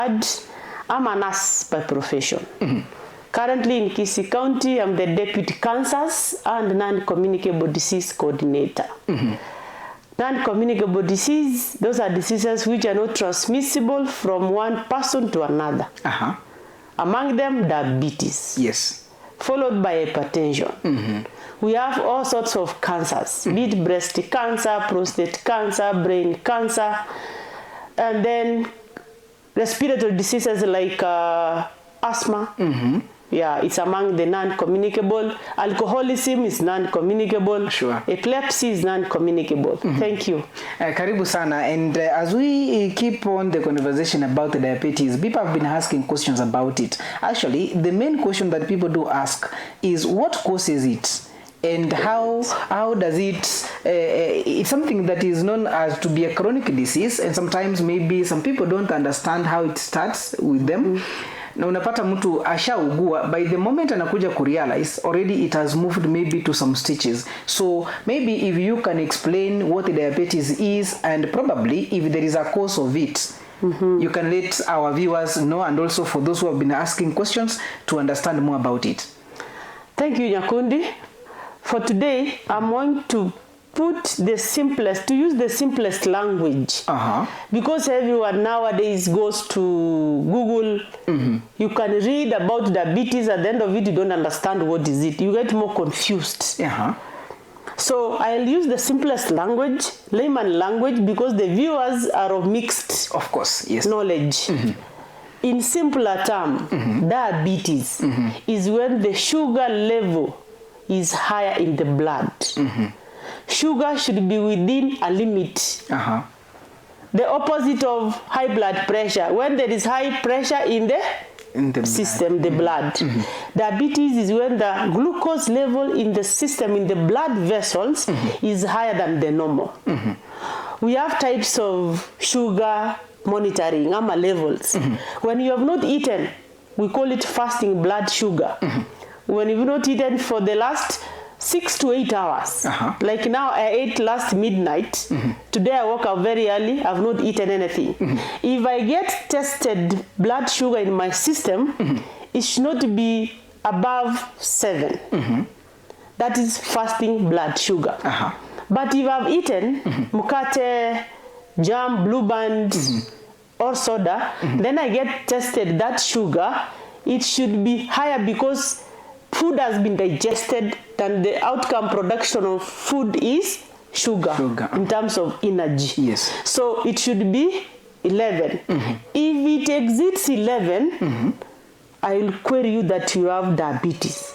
I'm a nurse by profession. Currently in Kisii County, I'm the Deputy Cancers and Non-Communicable Disease Coordinator. Non-communicable disease, those are diseases which are not transmissible from one person to another. Among them, diabetes. Yes. Followed by hypertension. We have all sorts of cancers, be it breast cancer, prostate cancer, brain cancer, and then respiratory diseases like asthma. Yeah, it's among the non-communicable. Alcoholism is non-communicable. Sure. Epilepsy is non-communicable. Thank you. Karibu sana. And as we keep on the conversation about the diabetes, people have been asking questions about it. Actually, the main question that people do ask is what causes it? And how does it, it's something that is known as to be a chronic disease, and sometimes maybe some people don't understand how it starts with them. Na unapata mtu ashaugua, by the moment anakuja kurealize, already it has moved maybe to some stages. So maybe if you can explain what the diabetes is, and probably if there is a cause of it, you can let our viewers know, and also for those who have been asking questions to understand more about it. Thank you, Nyakundi. For today, I'm going to use the simplest language. Because everyone nowadays goes to Google. You can read about diabetes, at the end of it you don't understand what is it. You get more confused. So I'll use the simplest language, layman language, because the viewers are of mixed knowledge. In simpler term, diabetes is when the sugar level is higher in the blood. Sugar should be within a limit. The opposite of high blood pressure, when there is high pressure in the system, the blood. Diabetes is when the glucose level in the system, in the blood vessels, is higher than the normal. We have types of sugar monitoring, levels. When you have not eaten, we call it fasting blood sugar. When you've not eaten for the last 6 to 8 hours. Like now, I ate last midnight. Today I woke up very early. I've not eaten anything. If I get tested blood sugar in my system, it should not be above 7. That is fasting blood sugar. But if I've eaten mukate, jam, blue band, or soda, then I get tested that sugar, it should be higher because food has been digested, and the outcome production of food is sugar. In terms of energy. So it should be 11. If it exceeds 11, I will query you that you have diabetes.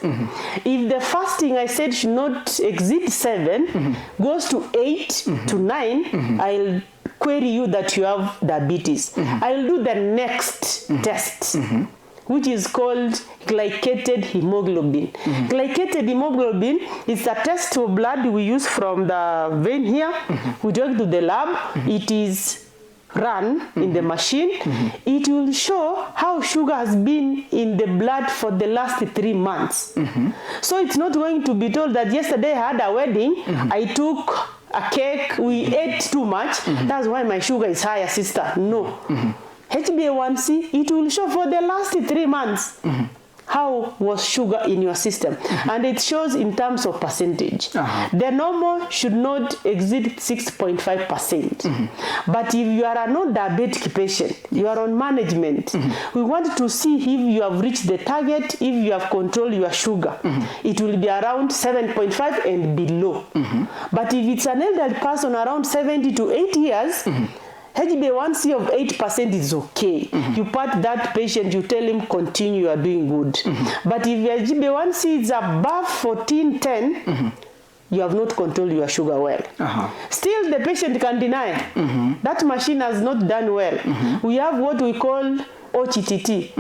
If the fasting I said should not exceed 7, goes to 8 to 9, I'll query you that you have diabetes. I'll do the next test, which is called glycated hemoglobin. Glycated hemoglobin is a test of blood we use from the vein here. We take to the lab. It is run in the machine. It will show how sugar has been in the blood for the last 3 months. So it's not going to be told that yesterday I had a wedding, I took a cake, we ate too much, that's why my sugar is higher, sister. No. HbA1c, it will show for the last 3 months how was sugar in your system. And it shows in terms of percentage. The normal should not exceed 6.5%. But if you are a non-diabetic patient, you are on management, we want to see if you have reached the target, if you have controlled your sugar. It will be around 7.5 and below. But if it's an elderly person around 70 to 80 years, HbA1c of 8% is okay. You pat that patient, you tell him continue, you are doing good. But if your HbA1c is above 1410, you have not controlled your sugar well. Still, the patient can deny. That machine has not done well. We have what we call OGTT,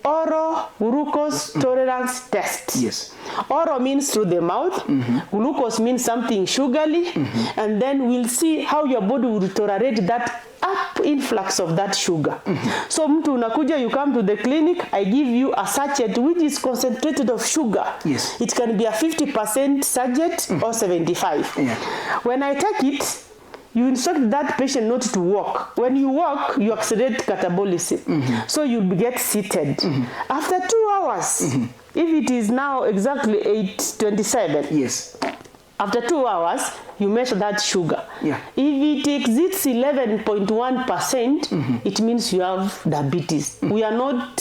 oral glucose tolerance test. Oral means through the mouth, glucose means something sugary, and then we'll see how your body will tolerate that up influx of that sugar. So mtu unakuja, you come to the clinic, I give you a sachet which is concentrated of sugar. It can be a 50% sachet or 75. When I take it, you instruct that patient not to walk. When you walk, you accelerate catabolism. So you get seated. After 2 hours, if it is now exactly 8:27, yes, after 2 hours, you measure that sugar. Yeah. If it exceeds 11.1%, it means you have diabetes. We are not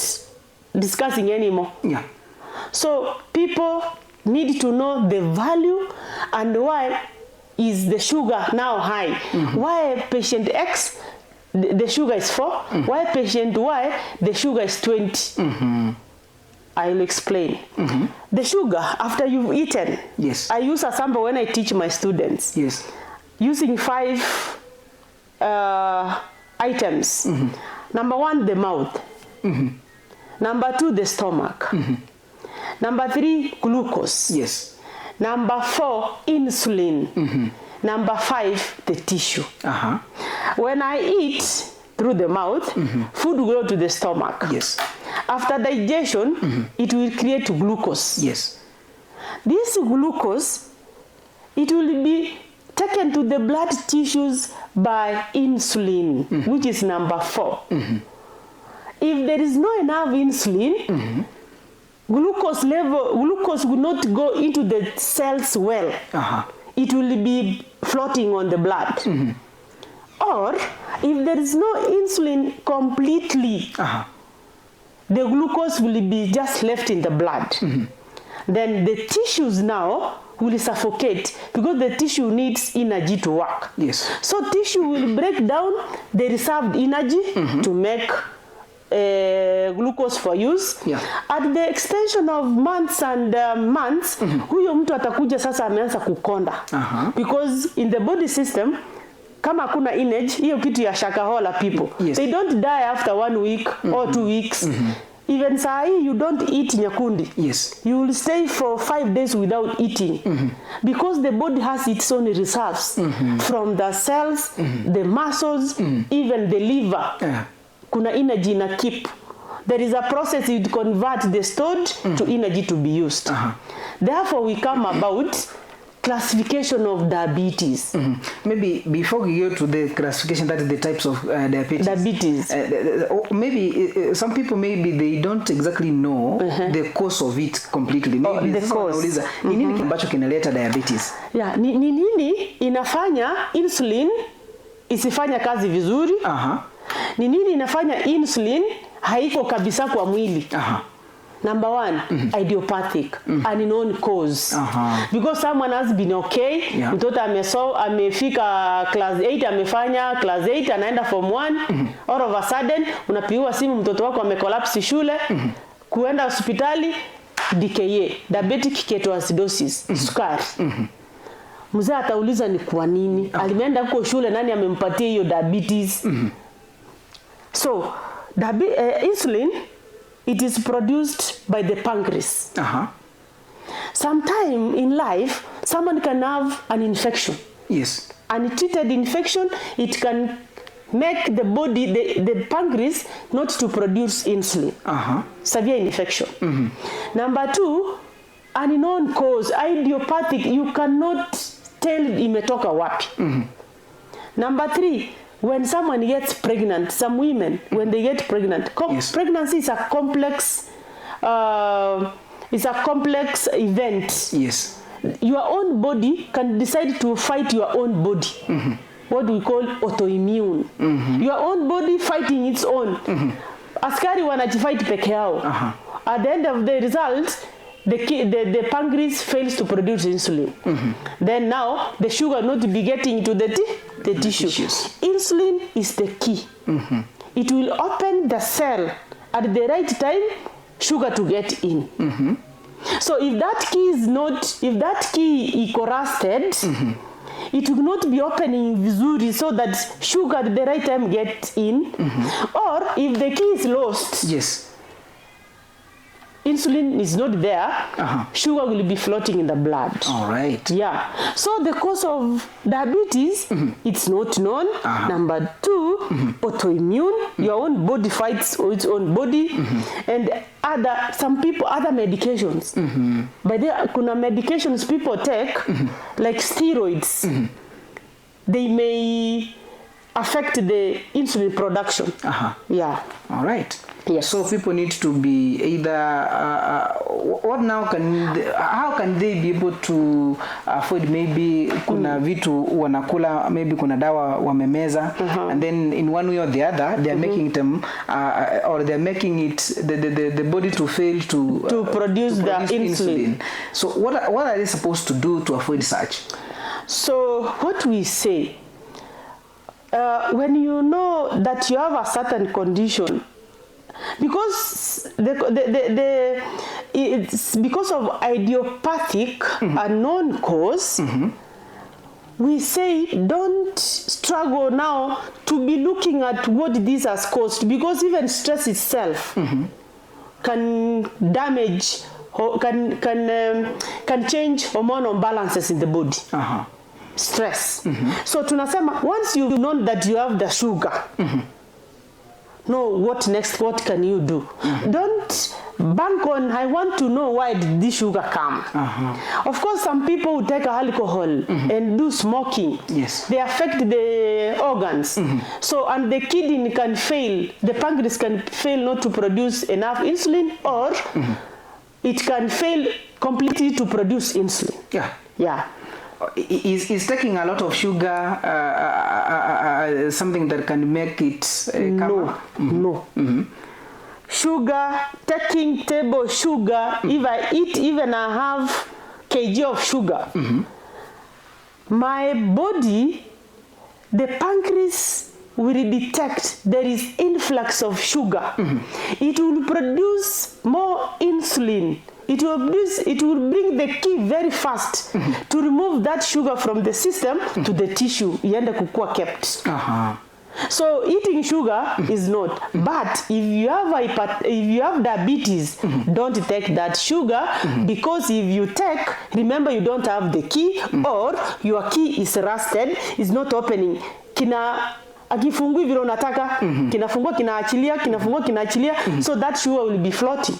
discussing anymore. Yeah. So people need to know the value and why is the sugar now high. Why patient X, the sugar is 4. Why patient Y, the sugar is 20. I'll explain. The sugar, after you've eaten, yes, I use a sample when I teach my students. Yes. Using 5 items. Number 1, the mouth. Number 2, the stomach. Number 3, glucose. Yes. Number 4, insulin. Number 5, the tissue. When I eat through the mouth, food will go to the stomach. Yes. After digestion, it will create glucose. Yes. This glucose, it will be taken to the blood tissues by insulin, which is number 4. If there is no enough insulin, glucose will not go into the cells well. It will be floating on the blood. Or if there is no insulin completely, the glucose will be just left in the blood. Then the tissues now will suffocate because the tissue needs energy to work. Yes. So tissue will break down the reserved energy to make glucose for use. Yeah. At the extension of months and months, huyo mtu atakuja sasa ameanza kukonda. Because in the body system, kama kuna energy, hiyo kitu ya shakahola people, yes, they don't die after 1 week or 2 weeks. Even sahi, you don't eat nyakundi. Yes. You will stay for 5 days without eating. Because the body has its own reserves from the cells, the muscles, even the liver. Kuna energy na keep. There is a process to convert the stored to energy to be used. Therefore, we come about classification of diabetes. Maybe before we go to the classification, that is the types of diabetes. Maybe some people, maybe they don't exactly know the cause of it completely. Maybe the cause. Ni nini ambacho kinaleta diabetes? Yeah, ni nini inafanya insulin isifanya kazi vizuri? Ni nini inafanya insulin haiko kabisa kwa mwili? Number 1, idiopathic, unknown cause. Because someone has been okay, mtoto amefika class 8, amefanya class 8, anaenda form 1, all of a sudden, unapigiwa simu mtoto wako amekolapsi shule, kuenda hospitali, DKA, diabetic ketoacidosis, sukari. Mzee atauliza ni kwa nini? Alimeenda huko shule, nani amempatia hiyo diabetes? So, insulin, it is produced by the pancreas. Sometime in life, someone can have an infection. Yes. Untreated infection, it can make the body, the pancreas, not to produce insulin. Severe infection. Number 2, unknown cause, idiopathic, you cannot tell imetoka wapi. Number 3, when someone gets pregnant, some women, when they get pregnant, pregnancy is a complex event. Yes. Your own body can decide to fight your own body. What we call autoimmune. Your own body fighting its own. Askari wanajifight peke yao. At the end of the result, the pancreas fails to produce insulin. Then now the sugar not be getting to the tissue. Insulin is the key. It will open the cell at the right time, sugar to get in. So if that key is corrupted, it will not be opening vizuri so that sugar at the right time gets in. Or if the key is lost, insulin is not there, sugar will be floating in the blood. All right. Yeah. So the cause of diabetes, it's not known. Number 2, autoimmune. Your own body fights its own body. And other medications. But there kuna medications people take, like steroids. they may affect the insulin production. Yeah. All right. Yes. So people need to be either how can they be able to afford, maybe kuna vitu wanakula, maybe kuna dawa wamemeza, and then in one way or the other they are making them or they are making it the body to fail to produce the insulin. So what are they supposed to do to avoid such? So what we say, when you know that you have a certain condition, because it's because of idiopathic unknown cause, we say don't struggle now to be looking at what this has caused, because even stress itself can damage or can change hormonal balances in the body. Stress. So tunasema, once you've known that you have the sugar, no, what next? What can you do? Don't bank on, I want to know why did this sugar come. Of course, some people will take alcohol and do smoking. Yes. They affect the organs. So, and the kidney can fail, the pancreas can fail not to produce enough insulin, or it can fail completely to produce insulin. Yeah. Yeah. Is taking a lot of sugar something that can make it come? No. Sugar, taking table sugar, if I eat even a half kg of sugar, my body, the pancreas will detect there is influx of sugar. It will produce more insulin. It will bring the key very fast to remove that sugar from the system to the tissue. Iende kukua kept. So eating sugar is not. But if you have diabetes, don't take that sugar, because if you take, remember you don't have the key, or your key is rusted, is not opening. Akifungui vile unataka, kinafungua kinaachilia, kinafungua kinaachilia, so that sugar will be floating.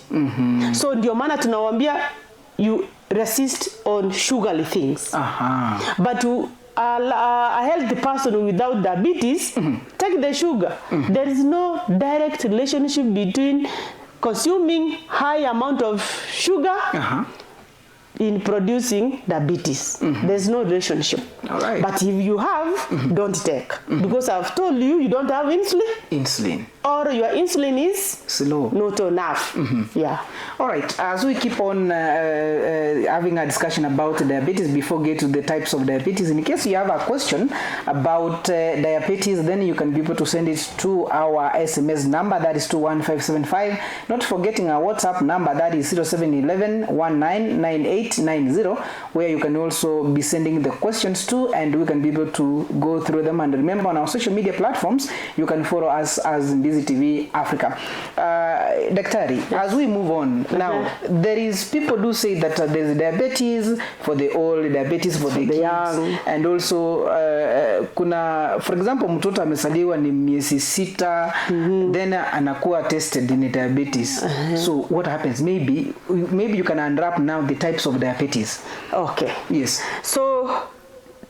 So ndio maana tunawaambia you resist on sugary things. But a healthy person without diabetes, take the sugar. There is no direct relationship between consuming high amount of sugar in producing diabetes. There's no relationship. All right. But if you have, don't take. Because I've told you, you don't have insulin. Or your insulin is slow. Not enough. Yeah. All right. As we keep on having a discussion about diabetes, before we get to the types of diabetes, in case you have a question about diabetes, then you can be able to send it to our SMS number, that is 21575. Not forgetting our WhatsApp number, that is 0711199890, where you can also be sending the questions to, and we can be able to go through them. And remember, on our social media platforms, you can follow us as Ndizi TV Africa. Daktari, as we move on, now there is people do say that there is diabetes for the old, diabetes for the young, and also kuna, for example, mtoto amesaliwa ni miezi 6, then anakuwa tested in diabetes. So what happens? Maybe you can unwrap now the types of diabetes. Okay. Yes. So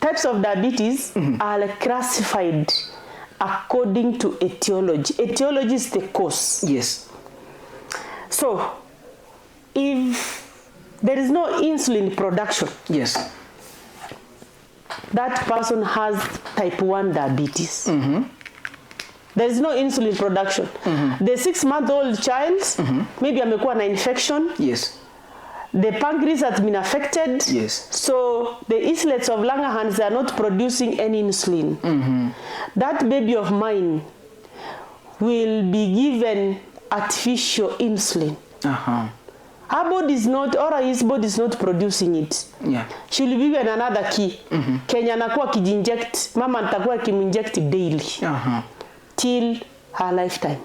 types of diabetes are classified according to etiology. Etiology is the cause. Yes. So if there is no insulin production, yes, that person has type 1 diabetes. There is no insulin production. The 6-month-old child, maybe amekuwa na infection. Yes. The pancreas has been affected. Yes. So the islets of Langerhans are not producing any insulin. That baby of mine will be given artificial insulin. Her body is not, or his body is not producing it. Yeah. She will be given another key. Kenya anakuwa kijinject, mama atakuwa kiminject daily. Till her lifetime.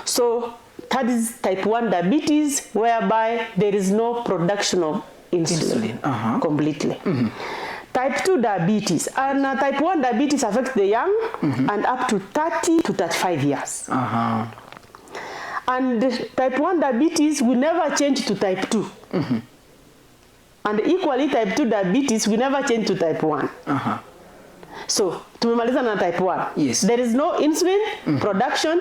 So that is type 1 diabetes, whereby there is no production of insulin. Completely. Type 2 diabetes, and type 1 diabetes affects the young and up to 30 to 35 years. And type 1 diabetes will never change to type 2. And equally, type 2 diabetes will never change to type 1. So tumemaliza na type 1. Yes. There is no insulin production.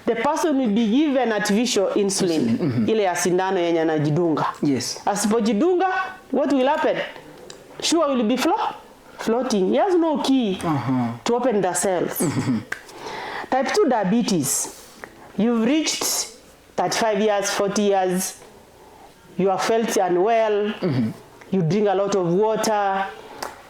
The person will be given artificial insulin. Ile ya sindano yenye anajidunga. Yes. Asipojidunga, what will happen? Sugar will be floating. He has no key to open the cells. Type 2 diabetes. You've reached 35 years, 40 years. You are felt unwell. You drink a lot of water.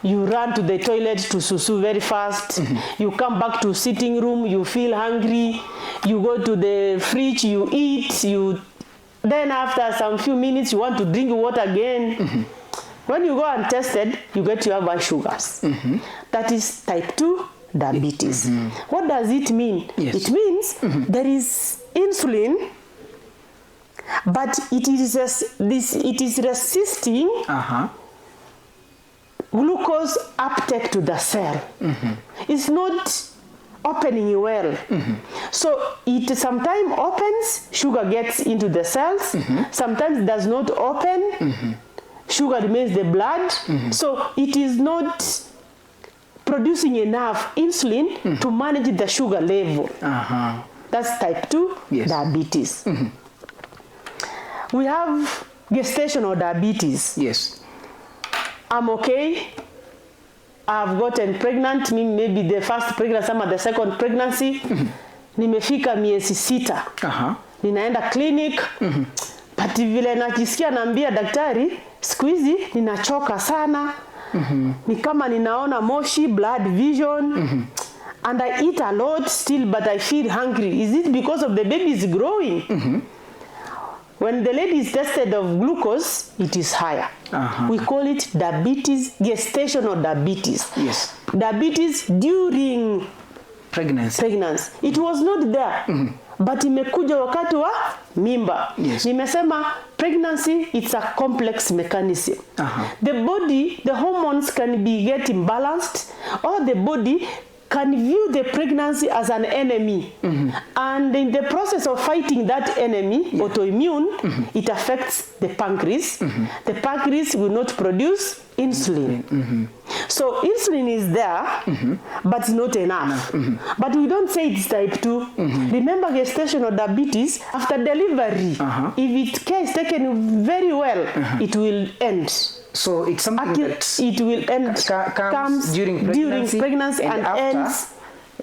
You run to the toilet to susu very fast. You come back to sitting room. You feel hungry. You go to the fridge. You eat. Then after some few minutes, you want to drink water again. When you go and tested, you get your blood sugars. That is type 2 diabetes. What does it mean? Yes. It means there is insulin, but it is resisting glucose uptake to the cell. It's not opening well. So it sometimes opens, sugar gets into the cells, sometimes does not open, sugar remains in the blood. So it is not producing enough insulin to manage the sugar level. That's type 2 diabetes. We have gestational diabetes. Yes. I'm okay. I've gotten pregnant, maybe the first pregnancy or the second pregnancy. Nimefika miezi 6. Ninaenda clinic. But vile najisikia naambia daktari, siku hizi ninachoka sana. Ni kama ninaona moshi, blood vision. And I eat a lot still, but I feel hungry. Is it because of the baby is growing? When the lady is tested of glucose, it is higher. We call it diabetes, gestational diabetes. Yes. Diabetes during pregnancy. It was not there. But imekuja wakati wa mimba. Yes. Nimesema pregnancy, it's a complex mechanism. The body, the hormones can be getting balanced, or the body can view the pregnancy as an enemy. And in the process of fighting that enemy, autoimmune, it affects the pancreas. The pancreas will not produce insulin. So insulin is there, but not enough. But we don't say it's type 2. Remember gestational diabetes, after delivery, if it is taken very well, it will end. So it's something that it will end comes during pregnancy and after, ends.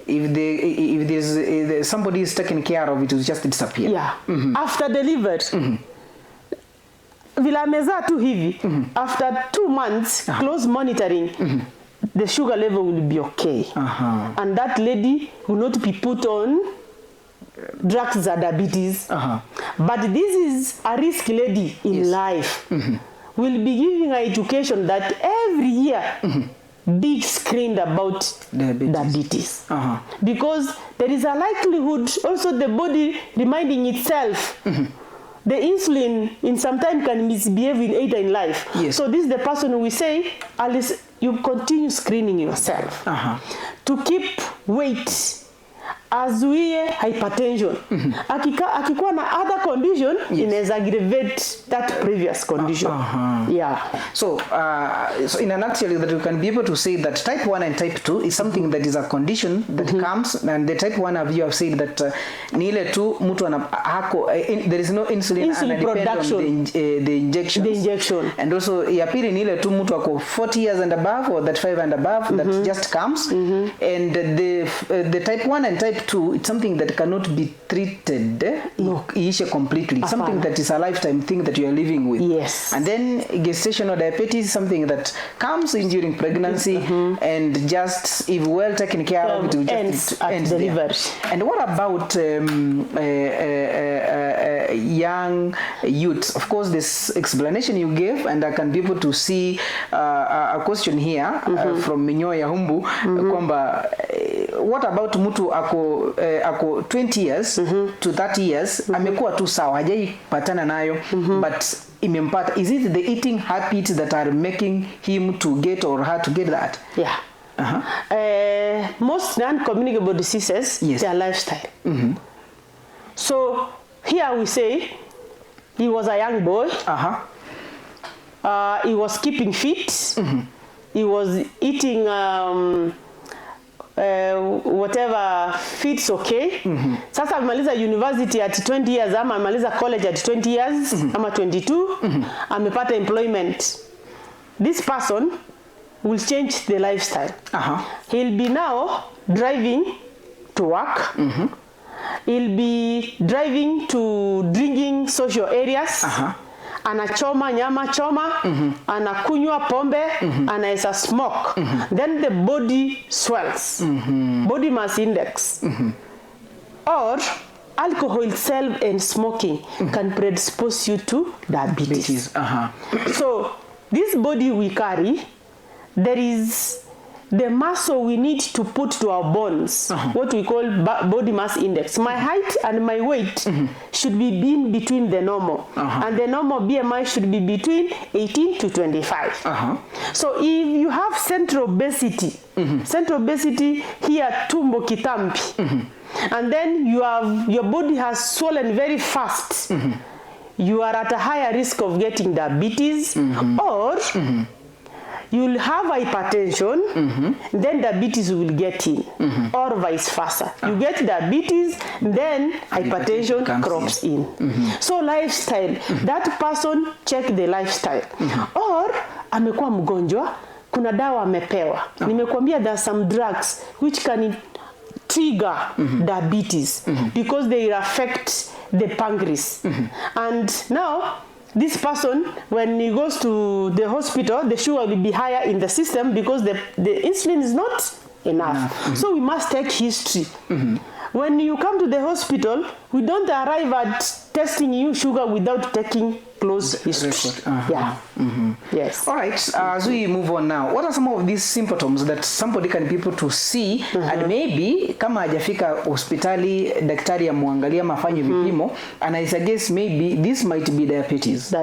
If there's somebody is taking care of it, will just disappear. Yeah. After delivered. Vile amezaa tu hivi, after 2 months, close monitoring, the sugar level will be okay. And that lady will not be put on drugs that diabetes. But this is a risk lady in life. We'll be giving her education that every year big screened about diabetes. Because there is a likelihood also the body reminding itself the insulin in some time can misbehave in later in life. So this is the person we say, Alice, you continue screening yourself to keep weight. Azuie hypertension. Akikuwa na other condition, inaweza aggravate that previous condition. So in a nutshell, that we can be able to say that type 1 and type 2 is something that is a condition that comes, and the type 1 of you have said that ni ile tu mtu there is no insulin and production on the injection. And also ya pili ni ile tu mtu ako 40 years and above or that 5 and above that just comes. And the type 1 and type 2, it's something that cannot be treated completely. Something that is a lifetime thing that you are living with. And then gestational diabetes is something that comes in during pregnancy and just, if well taken care of, it will just ends delivery. And what about young youths? Of course, this explanation you gave, and I can be able to see a question here from Minyoya Humbu, kwamba what about mtu ako 20 years to 30 years, amekuwa tu sawa, hajaipatana nayo, but imempata. Is it the eating habits that are making him to get or her to get that? Most non-communicable diseases, their lifestyle. So here we say he was a young boy. He was keeping fit. He was eating whatever fits okay. Sasa amemaliza university at 20 years ama amemaliza college at 20 years ama 22 amepata employment. This person will change the lifestyle. He'll be now driving to work. He'll be driving to drinking social areas. Anachoma nyama choma, anakunywa pombe, anaesa smoke. Then the body swells. Body mass index. Or alcohol itself and smoking can predispose you to diabetes. So this body we carry, there is the muscle we need to put to our bones, what we call body mass index. My height and my weight should be in between the normal, and the normal BMI should be between 18 to 25. So if you have central obesity, here tumbo kitambi, and then your body has swollen very fast, you are at a higher risk of getting diabetes, or you'll have hypertension, then diabetes will get in, or vice versa. You get diabetes, then hypertension crops in. So lifestyle, that person check the lifestyle. Or amekuwa mgonjwa, kuna dawa amepewa. Nimekuambia there are some drugs which can trigger diabetes because they affect the pancreas. And now this person, when he goes to the hospital, the sugar will be higher in the system because the insulin is not enough. So we must take history. When you come to the hospital, we don't arrive at testing you sugar without taking close history. Yes. All right. As we move on now, what are some of these symptoms that somebody can be able to see and maybe kama hajafika hospitali daktari amwangalia mafanye vipimo and I suggest maybe this might be diabetes.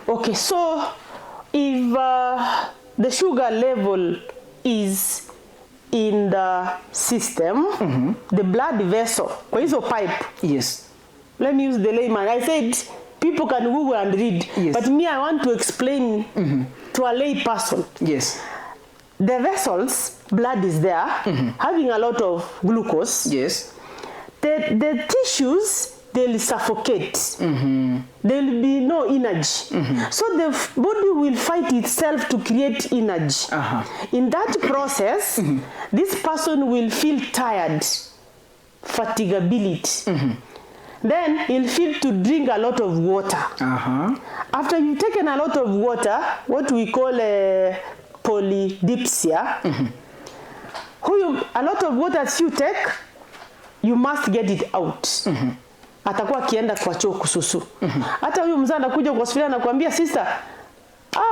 Okay, so if the sugar level is in the system, the blood vessel, kwa hizo pipe. Yes. Let me use the layman. I said people can Google and read, but me I want to explain to a lay person. Yes. The vessels, blood is there, having a lot of glucose. Yes. The tissues, they'll suffocate. There will be no energy. So the body will fight itself to create energy. In that process, this person will feel tired, fatigability. Then he'll feel to drink a lot of water. After you've taken a lot of water, what we call polydipsia, a lot of water as you take, you must get it out. Atakuwa akienda kwa choo kususu. Hata huyu mzee anakuja kwa hospitali anakuambia sister,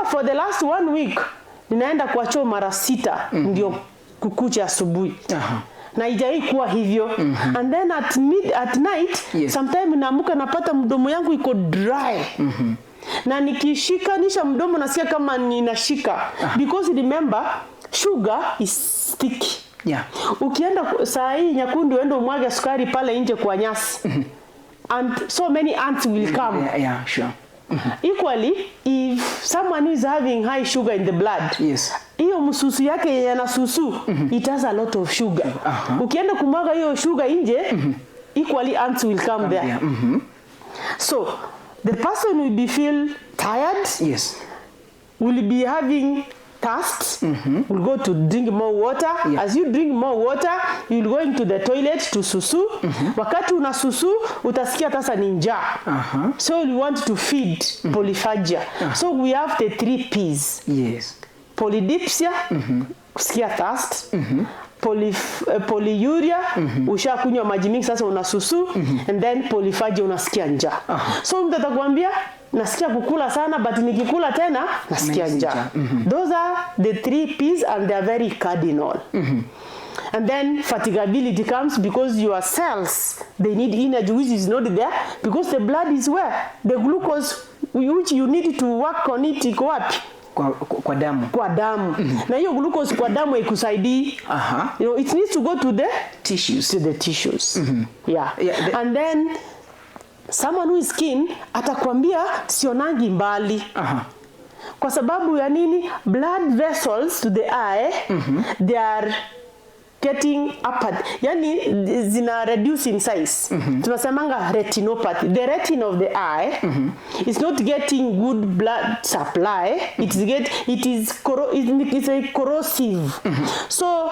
for the last 1 week ninaenda kwa choo mara 6 ndio kukucha asubuhi. Na haijai kuwa hivyo. And then at night, sometimes naamuka napata mdomo yangu iko dry. Na nikishikanisha mdomo nasikia kama ninashika. Because remember, sugar is sticky. Ukienda saa hii Nyakundi uende umwage sukari pale nje kwa nyasi. And so many ants will come. Sure. Equally, if someone who is having high sugar in the blood, hiyo msusu yake yana susu, it has a lot of sugar. Ukienda kumwaga hiyo sugar nje, equally ants will come there. So the person will be feel tired. Will be having thirst. Will go to drink more water. As you drink more water, you will go into the toilet to susu. Wakati una susu, utasikia tasa ni njaa. So you want to feed polyphagia. So we have the 3 P's. Polydipsia, kusikia thirst. Polyuria, ushakunywa maji mingi sasa unasusu, and then polyphagia unasikia njaa. So mtu atakwambia nasikia kukula sana but nikikula tena nasikia njaa. Those are the 3 P's and they are very cardinal. And then fatigability comes because your cells, they need energy which is not there because the blood is where the glucose which you need to work on it iko wapi? Kwa damu. Na hiyo glucose kwa damu ikusaidii. You know, it needs to go to the tissues. And then someone who is keen atakwambia sionangi mbali. Kwa sababu ya nini? Blood vessels to the eye, they are getting up, yani zina reduce in size. Tunasemanga retinopathy. The retina of the eye is not getting good blood supply. It's a corrosive. So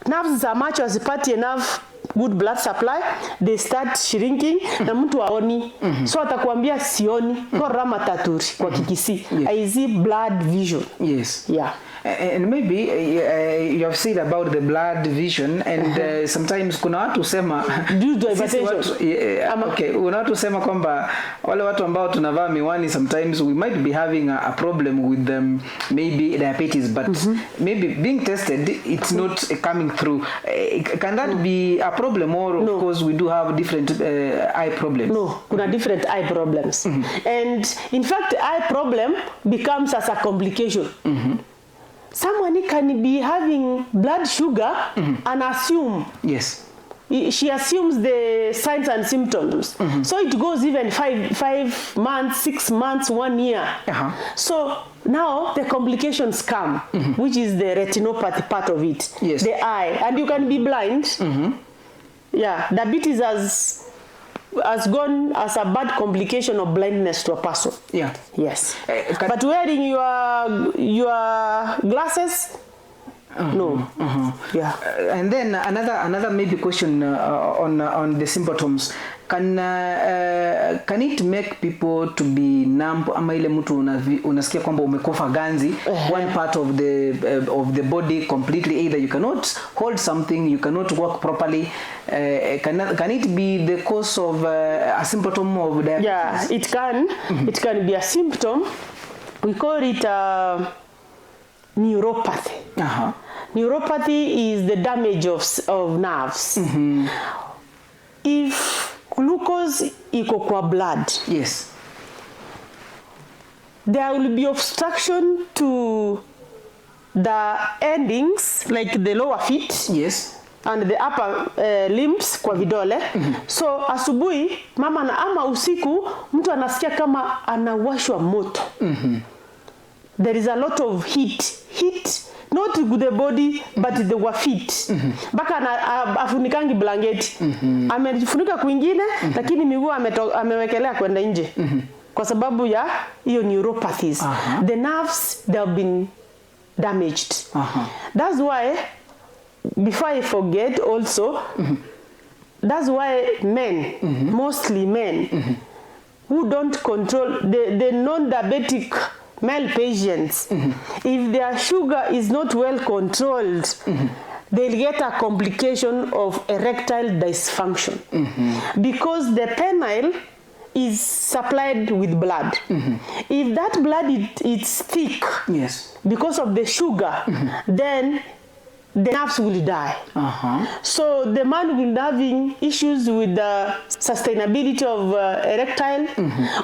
nerves za macho hazipati enough good blood supply, they start shrinking na mtu aoni. So atakwambia sioni kwa rama taturi kwa kikisi. I see blood vision. Yes. Yeah. And maybe you have said about the blood vision, and sometimes kuna watu sema okay, kuna watu sema kwamba wale watu ambao tunavaa miwani, sometimes we might be having a problem with them, maybe diabetes, but maybe being tested it's not coming through. Can that be a problem, or no. Of course we do have different eye problems? No, kuna different eye problems. And in fact eye problem becomes as a complication. Someone can be having blood sugar and assume. Yes. She assumes the signs and symptoms. So it goes even 5 months, 6 months, 1 year. So now the complications come, which is the retinopathy part of it. Yes. The eye. And you can be blind. Yeah, diabetes has gone as a bad complication of blindness to a person. Yeah. Yes. But wearing your glasses, no. Yeah. And then another maybe question on the symptoms. Can it make people to be numb, ama ile mtu unasikia kwamba umekofa ganzi one part of the body completely, either you cannot hold something, you cannot walk properly, can it be the cause of a symptom of diabetes? Yeah, it can. It can be a symptom. We call it neuropathy. Neuropathy is the damage of nerves. If glucose iko kwa blood, yes, there will be obstruction to the endings, like the lower feet, yes, and the upper limbs kwa vidole. So asubuhi mama ama usiku mtu anasikia kama anawashwa moto. There is a lot of heat, not with the body but the feet. Baka afunikangi blanketi. Amefunika kwingine lakini miguu amewekelea kwenda nje. Kwa sababu ya hiyo neuropathies. The nerves, they have been damaged. That's why, before I forget also, that's why men, mostly men, who don't control the non-diabetic male patients, if their sugar is not well controlled, they'll get a complication of erectile dysfunction. Because the penile is supplied with blood. If that blood is thick, yes, because of the sugar, then the nerves will die. So the man will be having issues with the sustainability of erectile,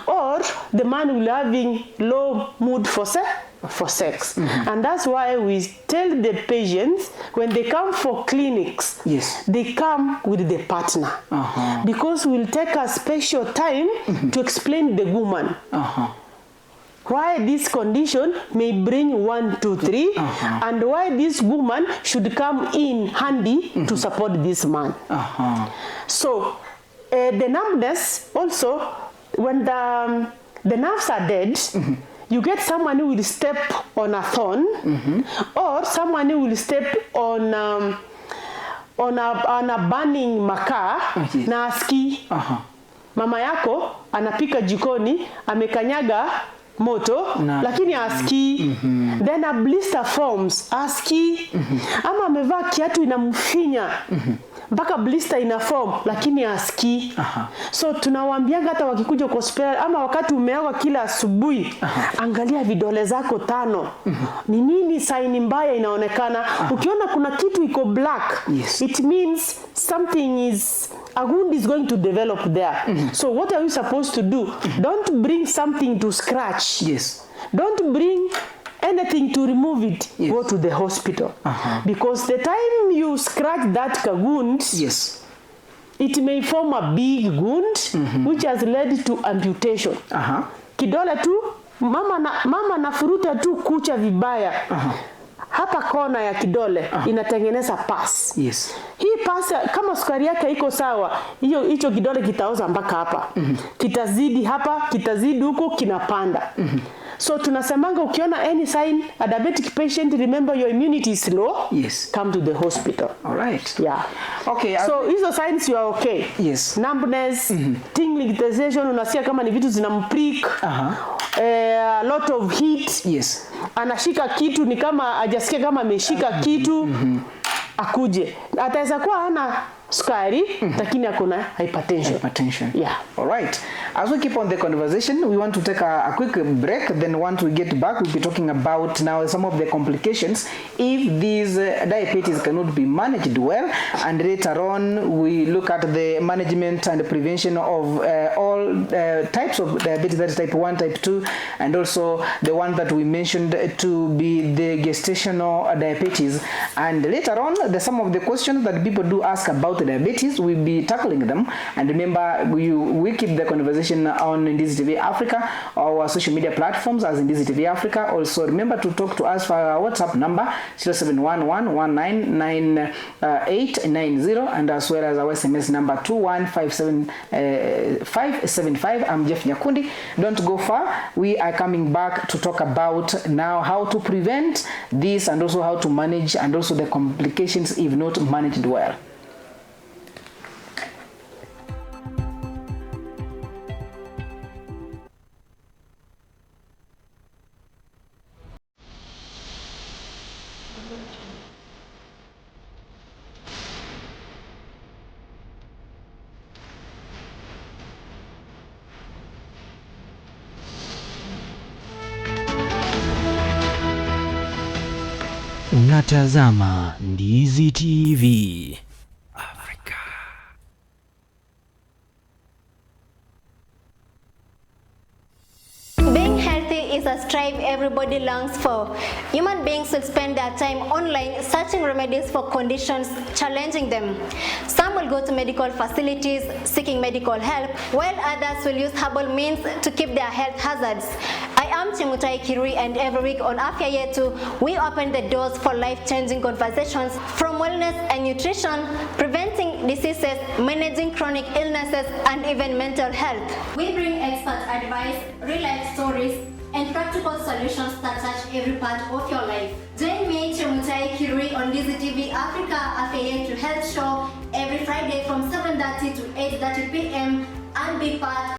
or the man will be having low mood for sex. And that's why we tell the patients, when they come for clinics, yes, they come with the partner. Because we'll take a special time to explain the woman why this condition may bring 1, 2, 3, and why this woman should come in handy to support this man. So the numbness also, when the nerves are dead, you get someone who will step on a thorn, or someone who will step on a burning makaa, na aski. Mama yako anapika jikoni, amekanyaga moto, lakini aski. Then a blister forms, aski. Ama amevaa kiatu inamfinya, mpaka blister ina form, lakini aski. So tunawaambianga hata wakikuja kwa hospitali, ama wakati umeoga kila asubuhi, angalia vidole zako 5. Ni nini sign mbaya inaonekana? Ukiona kuna kitu iko black, it means something a wound is going to develop there. So what are you supposed to do? Don't bring something to scratch. Yes. Don't bring anything to remove it. Go to the hospital. Because the time you scratch that wound, it may form a big wound, which has led to amputation. Kidole tu, mama nafuruta tu kucha vibaya. hapa kona ya kidole inatengeneza pass. Yes. Hii pass kama sukari yake iko sawa, hicho kidole kitaoza mpaka hapa. Kitazidi hapa, kitazidi huko, kinapanda. So tunasemanga ukiona any sign a diabetic patient, remember your immunity is low. Yes. Come to the hospital. All right. Yeah. Okay. So hizo signs you are okay. Yes. Numbness, tingling sensation, unasikia kama ni vitu zinamprick. A lot of heat. Yes. Anashika kitu ni kama ajasikia kama ameshika kitu. Akuje. Ataweza kuwa hana sukari, lakini akona hypertension. Yeah. All right. As we keep on the conversation, we want to take a quick break. Then once we get back, we'll be talking about now some of the complications if these diabetes cannot be managed well. And later on, we look at the management and prevention of all types of diabetes, that is type 1, type 2, and also the one that we mentioned to be the gestational diabetes. And later on, some of the questions that people do ask about diabetes, we'll be tackling them. And remember, we keep the conversation on Ndizi TV Africa, our social media platforms as Ndizi TV Africa. Also remember to talk to us for our WhatsApp number 0711199890, and as well as our SMS number 21575. I'm Jeff Nyakundi. Don't go far. We are coming back to talk about now how to prevent this, and also how to manage, and also the complications if not managed well. Unatazama Ndizi TV Africa. Being healthy is a strive everybody longs for. Human beings will spend their time online searching remedies for conditions challenging them. Some will go to medical facilities seeking medical help, while others will use herbal means to keep their health hazards. I am Chemutai Kirui, and every week on Afya Yetu, we open the doors for life-changing conversations from wellness and nutrition, preventing diseases, managing chronic illnesses, and even mental health. We bring expert advice, real-life stories, and practical solutions that touch every part of your life. Join me, Chemutai Kirui, on Ndizi TV Africa Afya Yetu Health Show every Friday from 7:30 to 8:30 p.m. and be part.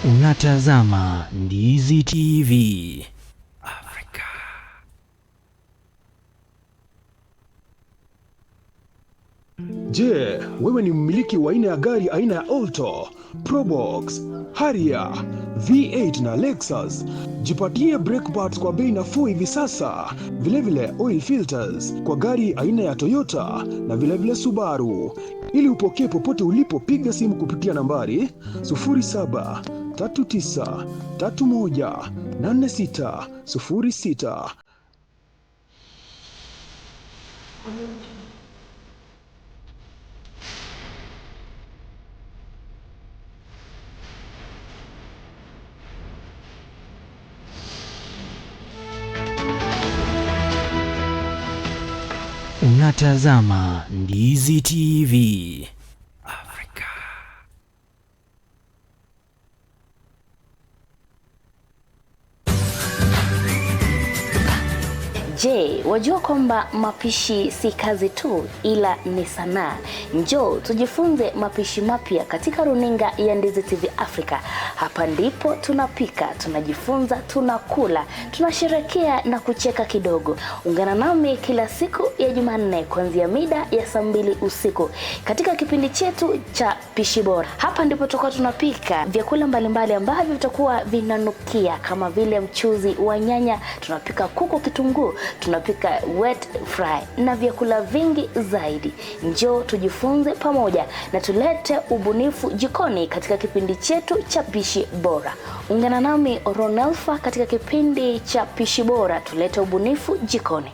Unatazama Ndizi TV Africa. Je, wewe ni mmiliki wa aina ya gari aina ya Alto, Probox, Harrier, V8 na Lexus? Jipatie brake pads kwa bei nafuu hivi sasa. Vilevile oil filters kwa gari aina ya Toyota na vilevile Subaru. Ili upokee popote ulipo, piga simu kupitia nambari 0739318606. Unatazama Ndizi TV Africa. Je, wajua kwamba mapishi si kazi tu ila ni sanaa? Njoo tujifunze mapishi mapya katika runinga ya Ndizi TV Africa. Hapa ndipo tunapika, tunajifunza, tunakula, tunasherehekea na kucheka kidogo. Ungana nami kila siku ya Jumanne kuanzia mida ya saa 2 usiku katika kipindi chetu cha Pishi Bora. Hapa ndipo tutakuwa tunapika vyakula mbalimbali ambavyo vitakuwa vinanukia, kama vile mchuzi wa nyanya, tunapika kuku kitunguu, tunapika wet fry na vyakula vingi zaidi. Njoo tujifunze pamoja na tulete ubunifu jikoni katika kipindi chetu cha Pishi Bora. Ungana nami Ronelfa katika kipindi cha Pishi Bora, tulete ubunifu jikoni.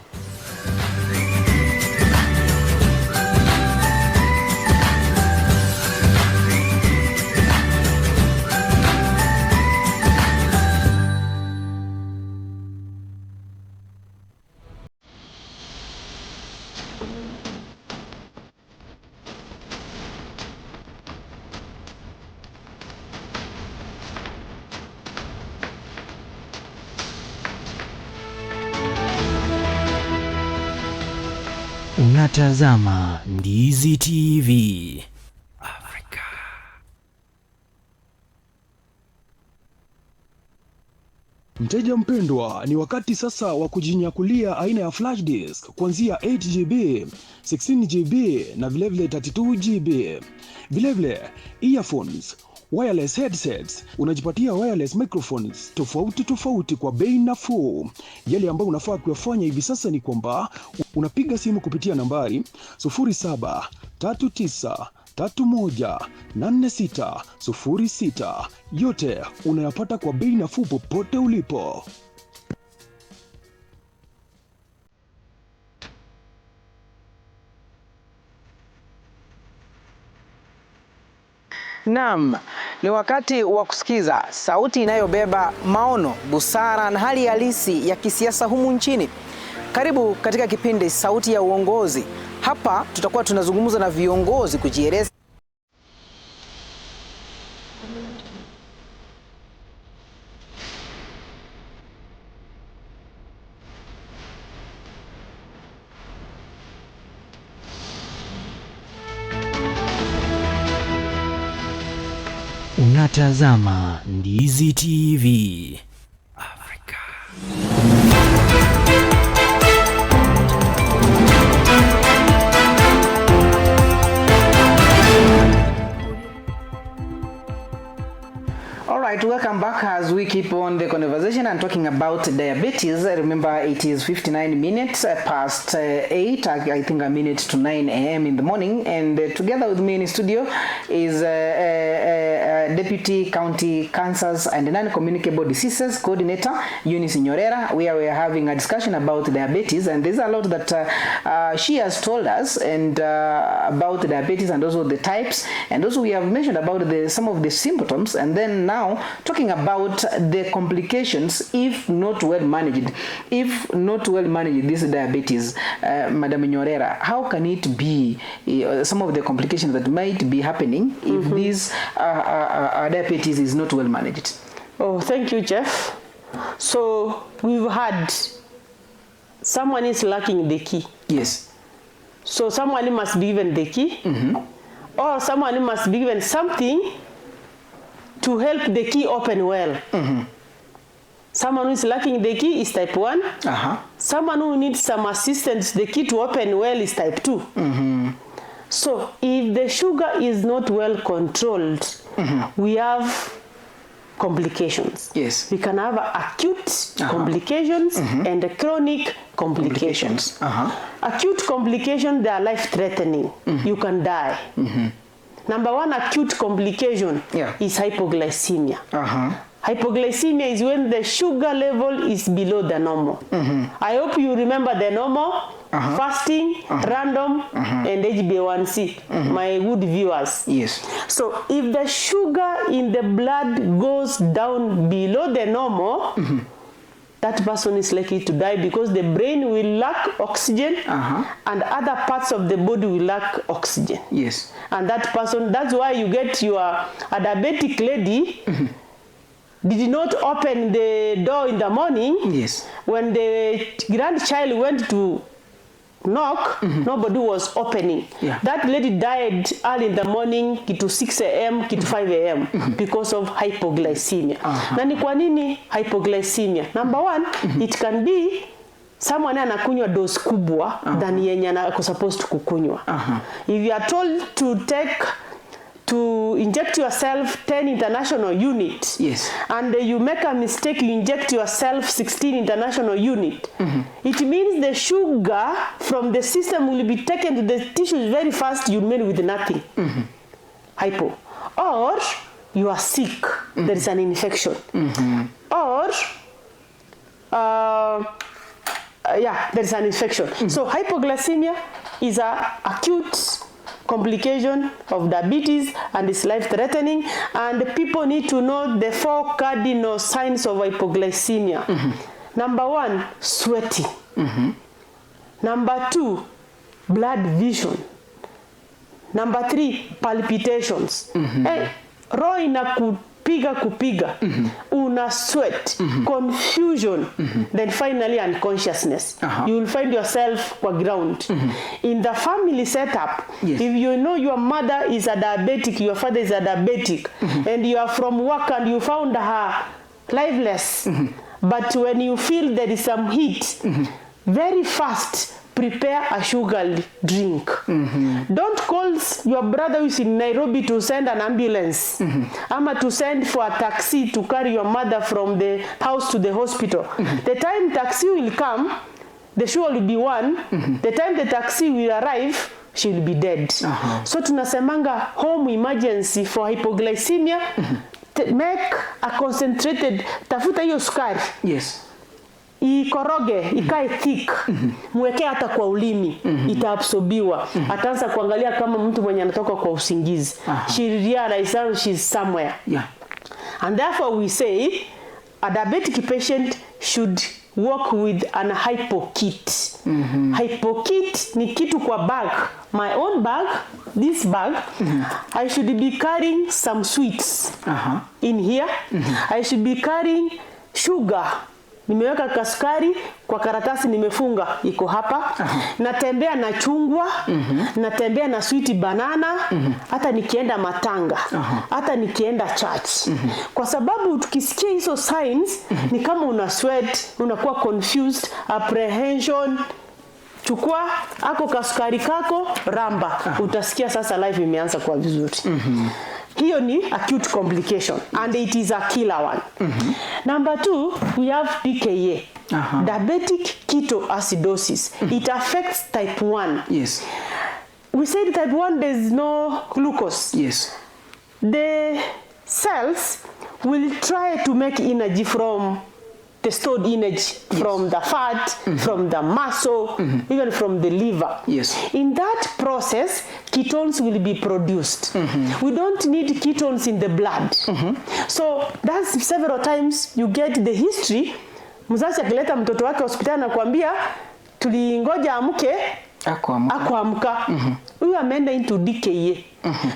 Unatazama Ndizi TV Afrika. Mteja mpendwa, ni wakati sasa wa kujinyakulia aina ya flash disk kuanzia 8GB, 16GB na vilevile 32GB. Vilevile earphones, wireless headsets, unajipatia wireless microphones tofauti kwa bei nafuu. Yale ambayo unafaa kuyafanya hivi sasa ni kwamba unapiga simu kupitia nambari 0739318606. Yote unayapata kwa bei nafuu popote ulipo. Naam, ni wakati wa kusikiza sauti inayobeba maono, busara na hali halisi ya kisiasa humu nchini. Karibu katika kipindi Sauti ya Uongozi. Hapa tutakuwa tunazungumza na viongozi kujieleza. Unatazama Ndizi TV Afrika. All right, welcome back as we keep on the conversation and talking about diabetes. Remember, it is 59 minutes past 8, I think a minute to 9 a.m. in the morning. And together with me in the studio is Deputy County Cancers and Non-Communicable Diseases Coordinator, EUNICE NYORERA. We are having a discussion about diabetes, and there's a lot that she has told us and about diabetes and also the types. And also we have mentioned about some of the symptoms, and then now talking about the complications if not well managed. If not well managed, this diabetes, Madam NYORERA, how can it be some of the complications that might be happening if this diabetes is not well managed? Oh, thank you, Jeff. So we've had someone is lacking the key. Yes. So someone must be given the key, or someone must be given something to help the key open well. Someone who is lacking the key is type 1. Someone who needs some assistance, the key to open well, is type 2. So if the sugar is not well controlled, we have complications. Yes. We can have acute complications and chronic complications. Acute complications, they are life-threatening. You can die. Number one acute complication is hypoglycemia. Hypoglycemia is when the sugar level is below the normal. I hope you remember the normal, fasting, random, and HbA1c, my good viewers. Yes. So if the sugar in the blood goes down below the normal, that person is likely to die because the brain will lack oxygen and other parts of the body will lack oxygen. Yes. And that person, that's why you get a diabetic lady did not open the door in the morning. Yes. When the grandchild went to knock, nobody was opening. That lady died early in the morning, to 6 a.m., to 5 a.m. because of hypoglycemia. Na ni kwa nini hypoglycemia? Number one, it can be someone anakunywa dose kubwa than yenye ako supposed to kukunywa. If you are told to take to inject yourself 10 international units, Yes. and you make a mistake, you inject yourself 16 international unit, it means the sugar from the system will be taken to the tissues very fast, you remain with nothing. Hypo. Or you are sick, there is an infection. Or there is an infection. So hypoglycemia is an acute complication of diabetes and is life-threatening, and people need to know the 4 cardinal signs of hypoglycemia. Number 1, sweating. Number 2, blood vision. Number 3, palpitations. Roho inakupiga, una sweat, confusion, then finally unconsciousness. You will find yourself kwa ground. In the family setup, if you know your mother is a diabetic, your father is a diabetic, and you are from work and you found her lifeless, but when you feel there is some heat, very fast, prepare a sugary drink. Don't call your brother who is in Nairobi to send an ambulance, ama to send for a taxi to carry your mother from the house to the hospital. The time taxi will come, the sugar will be 1. The time the taxi will arrive, she will be dead. So tunasemanga home emergency for hypoglycemia, make a concentrated, tafuta hiyo sukari. Yes. Ikoroge, ikae thick, mweke hata kwa ulimi, itaabsorbiwa. Ataanza kuangalia kama mtu mwenye anatoka kwa usingizi. She realizes she's somewhere. And therefore we say a diabetic patient should work with an hypo kit. Hypo kit ni kitu kwa bag. My own bag, this bag, I should be carrying some sweets in here. I should be carrying sugar. Nimeweka kasukari kwa karatasi, nimefunga iko hapa. Natembea na chungwa, natembea na sweet banana, hata nikienda matanga, hata nikienda church. Kwa sababu tukisikia hizo signs, ni kama una sweat, unakuwa confused, apprehension, chukua ako kasukari kako, ramba. Utasikia sasa life imeanza kwa vizuri. Hiyo ni acute complication, and it is a killer one. Number 2, we have DKA, diabetic ketoacidosis. It affects type 1. Yes. We said type 1 there is no glucose. Yes. The cells will try to make energy from the stored energy, from the fat, from the muscle, even from the liver. Yes. In that process, ketones will be produced. We don't need ketones in the blood. So that's several times you get the history. Mzazi akileta mtoto wake hospitali na kuambia tulingoja amke, akuamka. We ameenda into DKA.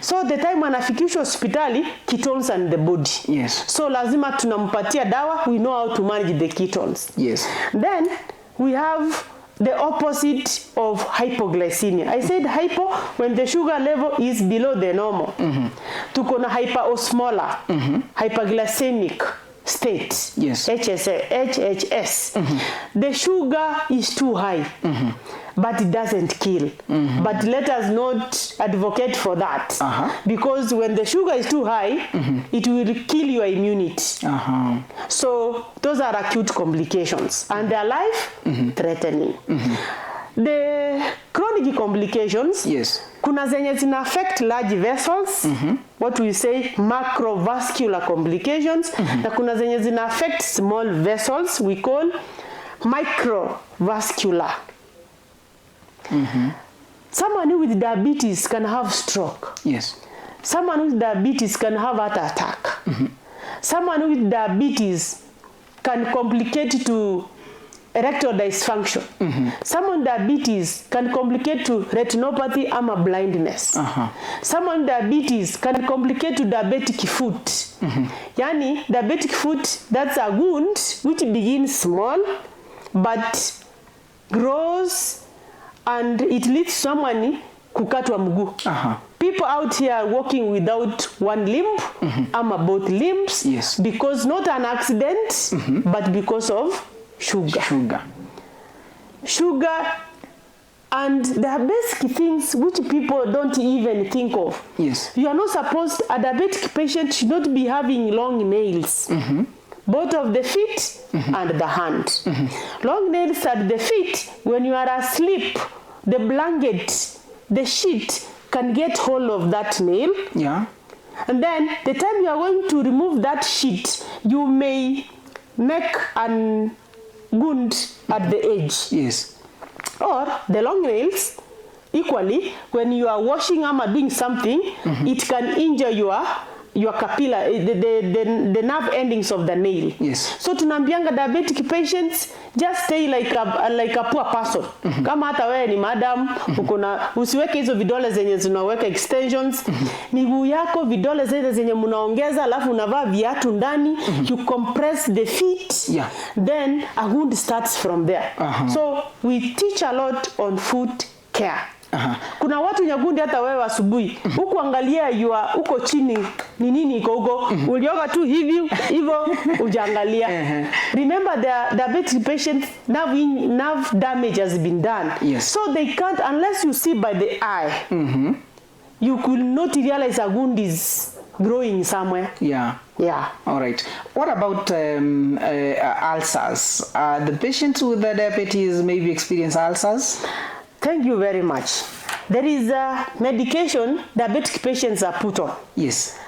So the time anafikishwa hospitali, ketones and the body. Yes. So lazima tunampatia dawa, we know how to manage the ketones. Yes. Then we have the opposite of hypoglycemia. I said hypo when the sugar level is below the normal. Tuko na hyperosmolar, hyperglycemic state. Yes. HHS. The sugar is too high, but it doesn't kill. But let us not advocate for that, because when the sugar is too high, it will kill your immunity. So those are acute complications, and they are life-threatening. The chronic complications, kuna zenye zina affect large vessels, what we say macrovascular complications, na kuna zenye zina affect small vessels, we call microvascular. Someone with diabetes can have stroke. Yes. Someone with diabetes can have heart attack. Someone with diabetes can complicate to erectile dysfunction. Someone with diabetes can complicate to retinopathy ama blindness. Someone with diabetes can complicate to diabetic foot. Yani, diabetic foot, that's a wound which begins small but grows and it leads someone kukatwa mguu. People out here are walking without one limb, ama both limbs, because not an accident, but because of sugar. Sugar And there are basic things which people don't even think of. Yes. You are not supposed, a diabetic patient should not be having long nails. Both of the feet and the hand. Long nails at the feet, when you are asleep, the blanket, the sheet can get hold of that nail. Yeah. And then the time you are going to remove that sheet, you may make an wound at the edge. Yes. Or the long nails, equally, when you are washing or doing something, it can injure your capillary, the nerve endings of the nail. Yes. So tunambianga diabetic patients, just stay like a poor person. Kama hata wewe ni madam, usiweke hizo vidole zenye zinaweka extensions. Miguu yako vidole zenye mnaongeza alafu unavaa viatu ndani, you compress the feet. Yeah. Then a wound starts from there. So we teach a lot on foot care. Kuna watu nyagundi hata wewe asubuhi huko angalia uko chini ni nini iko huko ulioga tu hivyo ujaangalia. Remember the diabetic patient nerve damage has been done. Yes. So they can't, unless you see by the eye, you could not realize a wound is growing somewhere. Yeah. Yeah. All right. What about ulcers? The patients with the diabetes maybe experience ulcers? Thank you very much. There is a medication diabetic patients are put on. Yes.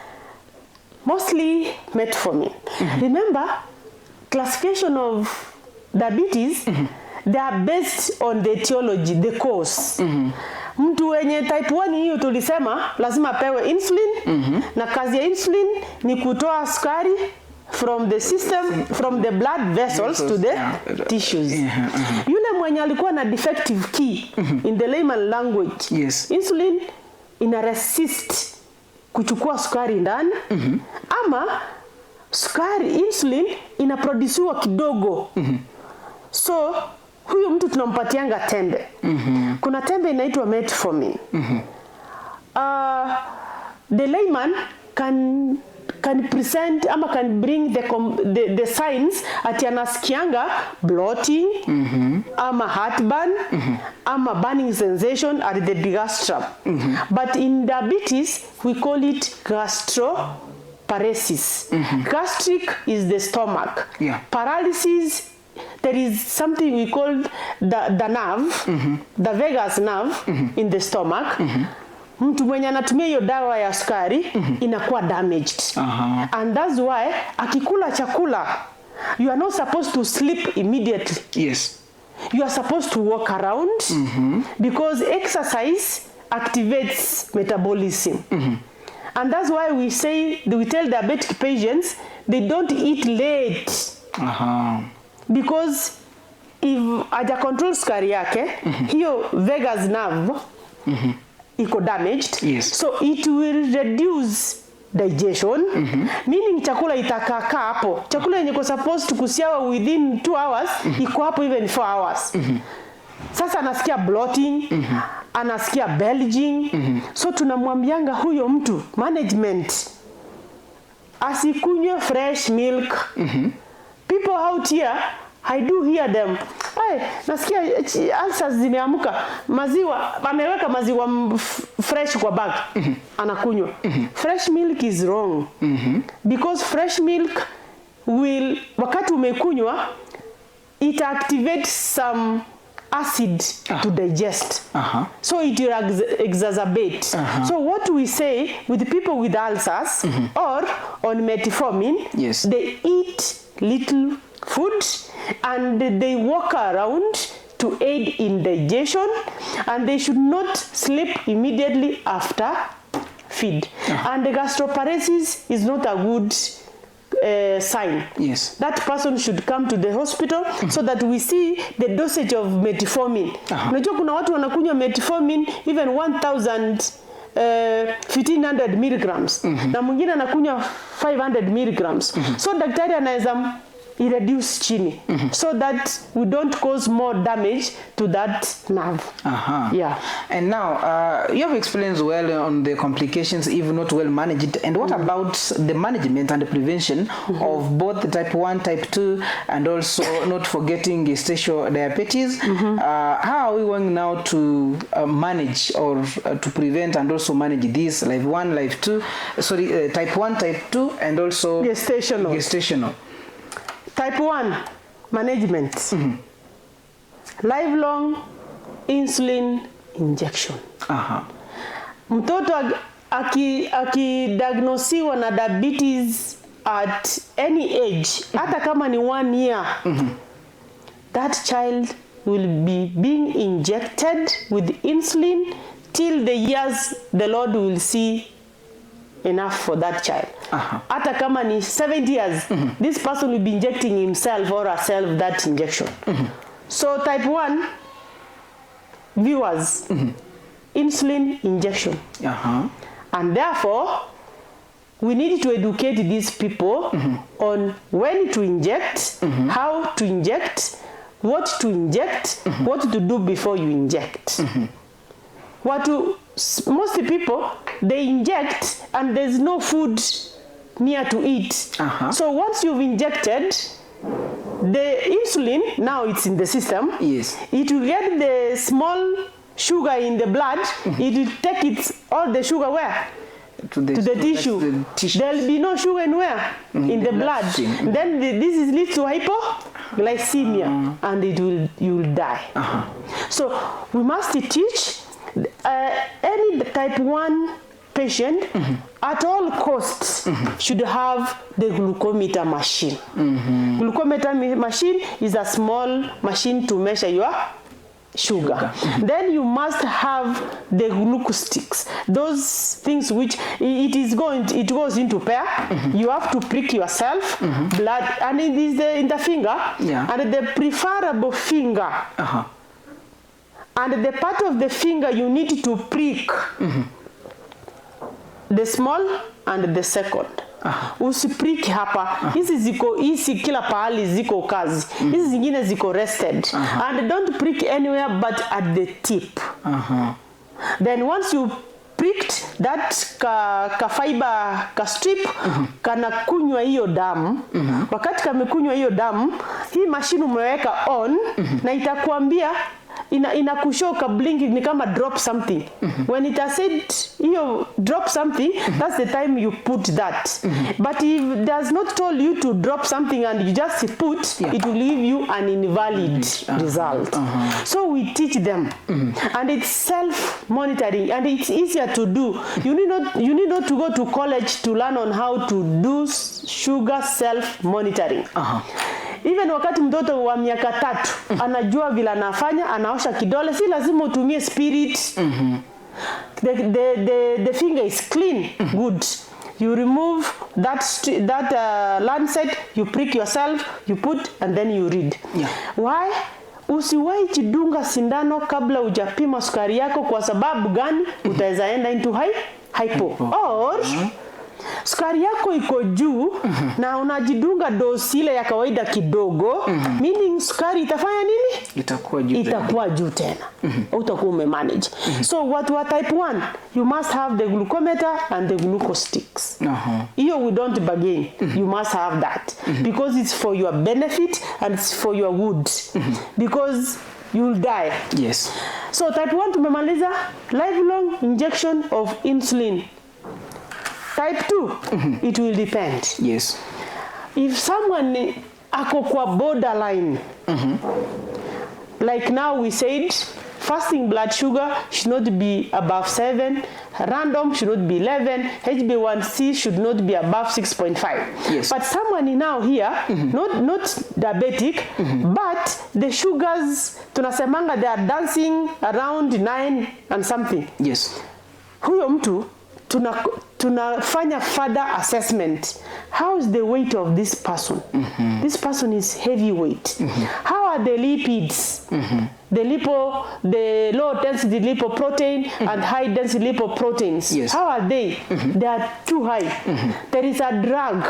Mostly metformin. Remember, classification of diabetes, they are based on the etiology, the cause. Mtu wenye type 1 hiyo tulisema lazima pewe insulin, na kazi ya insulin ni kutoa sukari from the system, from the blood vessels to the tissues. Yule mwenye alikuwa na defective key in the layman language, yes, insulin ina resist kuchukua sukari ndani, ama sukari insulin inaproduciwa kidogo. So huyu mtu tunampatianga tembe. Kuna tembe inaitwa metformin. The layman can present ama can bring the signs ati anasikianga bloating, ama heartburn, ama burning sensation at the digastrium. But in diabetes we call it gastroparesis. Gastric is the stomach. Yeah. Paralysis, there is something we call the nerve, the vagus nerve in the stomach. Mtu mwenye anatumia hiyo dawa ya sukari inakuwa damaged. And that's why akikula chakula, you are not supposed to sleep immediately. Yes. You are supposed to walk around because exercise activates metabolism. And that's why we tell diabetic patients they don't eat late. Because if aja control sukari yake, hiyo vagus nerve iko damaged, yes, so it will reduce digestion, meaning chakula itakaa hapo. Chakula yenye ko supposed to kusiawa within 2 hours, iko hapo even 4 hours. Sasa anasikia bloating, anasikia belching. So tunamwambianga huyo mtu management asikunywe fresh milk. People out here, I do hear them. Hey, nasikia ulcers zimeamuka, maziwa ameweka maziwa fresh kwa bag, anakunywa. Fresh milk is wrong. Because fresh milk will, wakati umekunywa, it activates some acid to digest. So it will exacerbate. So what we say with people with ulcers or on metformin, yes, they eat little food and they walk around to aid in digestion, and they should not sleep immediately after feed. And the gastroparesis is not a good sign. Yes. That person should come to the hospital so that we see the dosage of metformin. Unajua kuna watu wanakunywa metformin even 1500 milligrams, na mwingine anakunywa 500 milligrams. So daktari anaweza reduce chini so that we don't cause more damage to that nerve. Yeah. And now you have explained well on the complications if not well managed. And what about the management and the prevention of both the type 1, type 2, and also not forgetting gestational diabetes? How are we going now to manage or to prevent and also manage this type 1, type 1, type 2, and also gestational? Type 1 management. Lifelong insulin injection. Mtoto akidiagnosiwa na diabetes at any age, hata kama ni 1 year, that child will be being injected with insulin till the years the Lord will see enough for that child. Hata kama ni 70 years, this person will be injecting himself or herself that injection. So type 1 viewers, insulin injection. And therefore, we need to educate these people on when to inject, how to inject, what to inject, what to do before you inject. Most people, they inject and there's no food near to eat. So once you've injected, the insulin, now it's in the system, it will get the small sugar in the blood, it will take all the sugar where? To the tissue. There'll be no sugar anywhere in the blood. Then this leads to hypoglycemia, and you will die. So we must teach any type 1 patient at all costs should have the glucometer machine. Glucometer machine is a small machine to measure your sugar. Then you must have the glucose sticks. Those things which it goes into pair. You have to prick yourself, blood, and it is in the finger, and the preferable finger. And the part of the finger you need to prick the small and the second. Usiprick hapa. Hizi kila pahali ziko kazi. Hizi zingine ziko rested. And don't prick anywhere but at the tip. Then once you pricked that fiber strip, kana kunywa hiyo damu. Wakati kamekunywa hiyo damu, hii machine umeweka on na itakuambia inakushoka blinking ni kama drop something. When it has said you drop something, that's the time you put that. But if it does not told you to drop something and you just put, it will give you an invalid result. So we teach them, and it's self-monitoring, and it's easier to do. You need not to go to college to learn on how to do sugar self-monitoring. Even wakati mtoto wa miaka 3 anajua vile anafanya, anaosha kidole, si lazima utumie spirit. The finger is clean, good. You remove that lancet, you prick yourself, you put, and then you read. Why? Usiwahi kudunga sindano kabla hujapima sukari yako. Kwa sababu gani? Utaweza enda into hypo. Or sukari yako iko juu na unajidunga dosi ile ya kawaida kidogo, meaning sukari itafanya nini? Itakuwa juu tena. Utakuwa umemanage. So what type 1, you must have the glucometer and the glucose sticks. Here we don't bargain. You must have that because it's for your benefit and it's for your good. Because you'll die. Yes. So type 1 tumemaliza, lifelong injection of insulin. Type 2, it will depend. Yes. If someone ako kwa borderline, like now we said, fasting blood sugar should not be above 7, random should not be 11, HbA1c should not be above 6.5. Yes. But someone now here, not diabetic, but the sugars, tunasemanga they are dancing around 9 and something. Yes. Huyo mtu, tunafanya further assessment. How is the weight of this person? This person is heavyweight. How are the lipids? The low density lipoprotein and high density lipoproteins. Yes. How are they? They are too high. There is a drug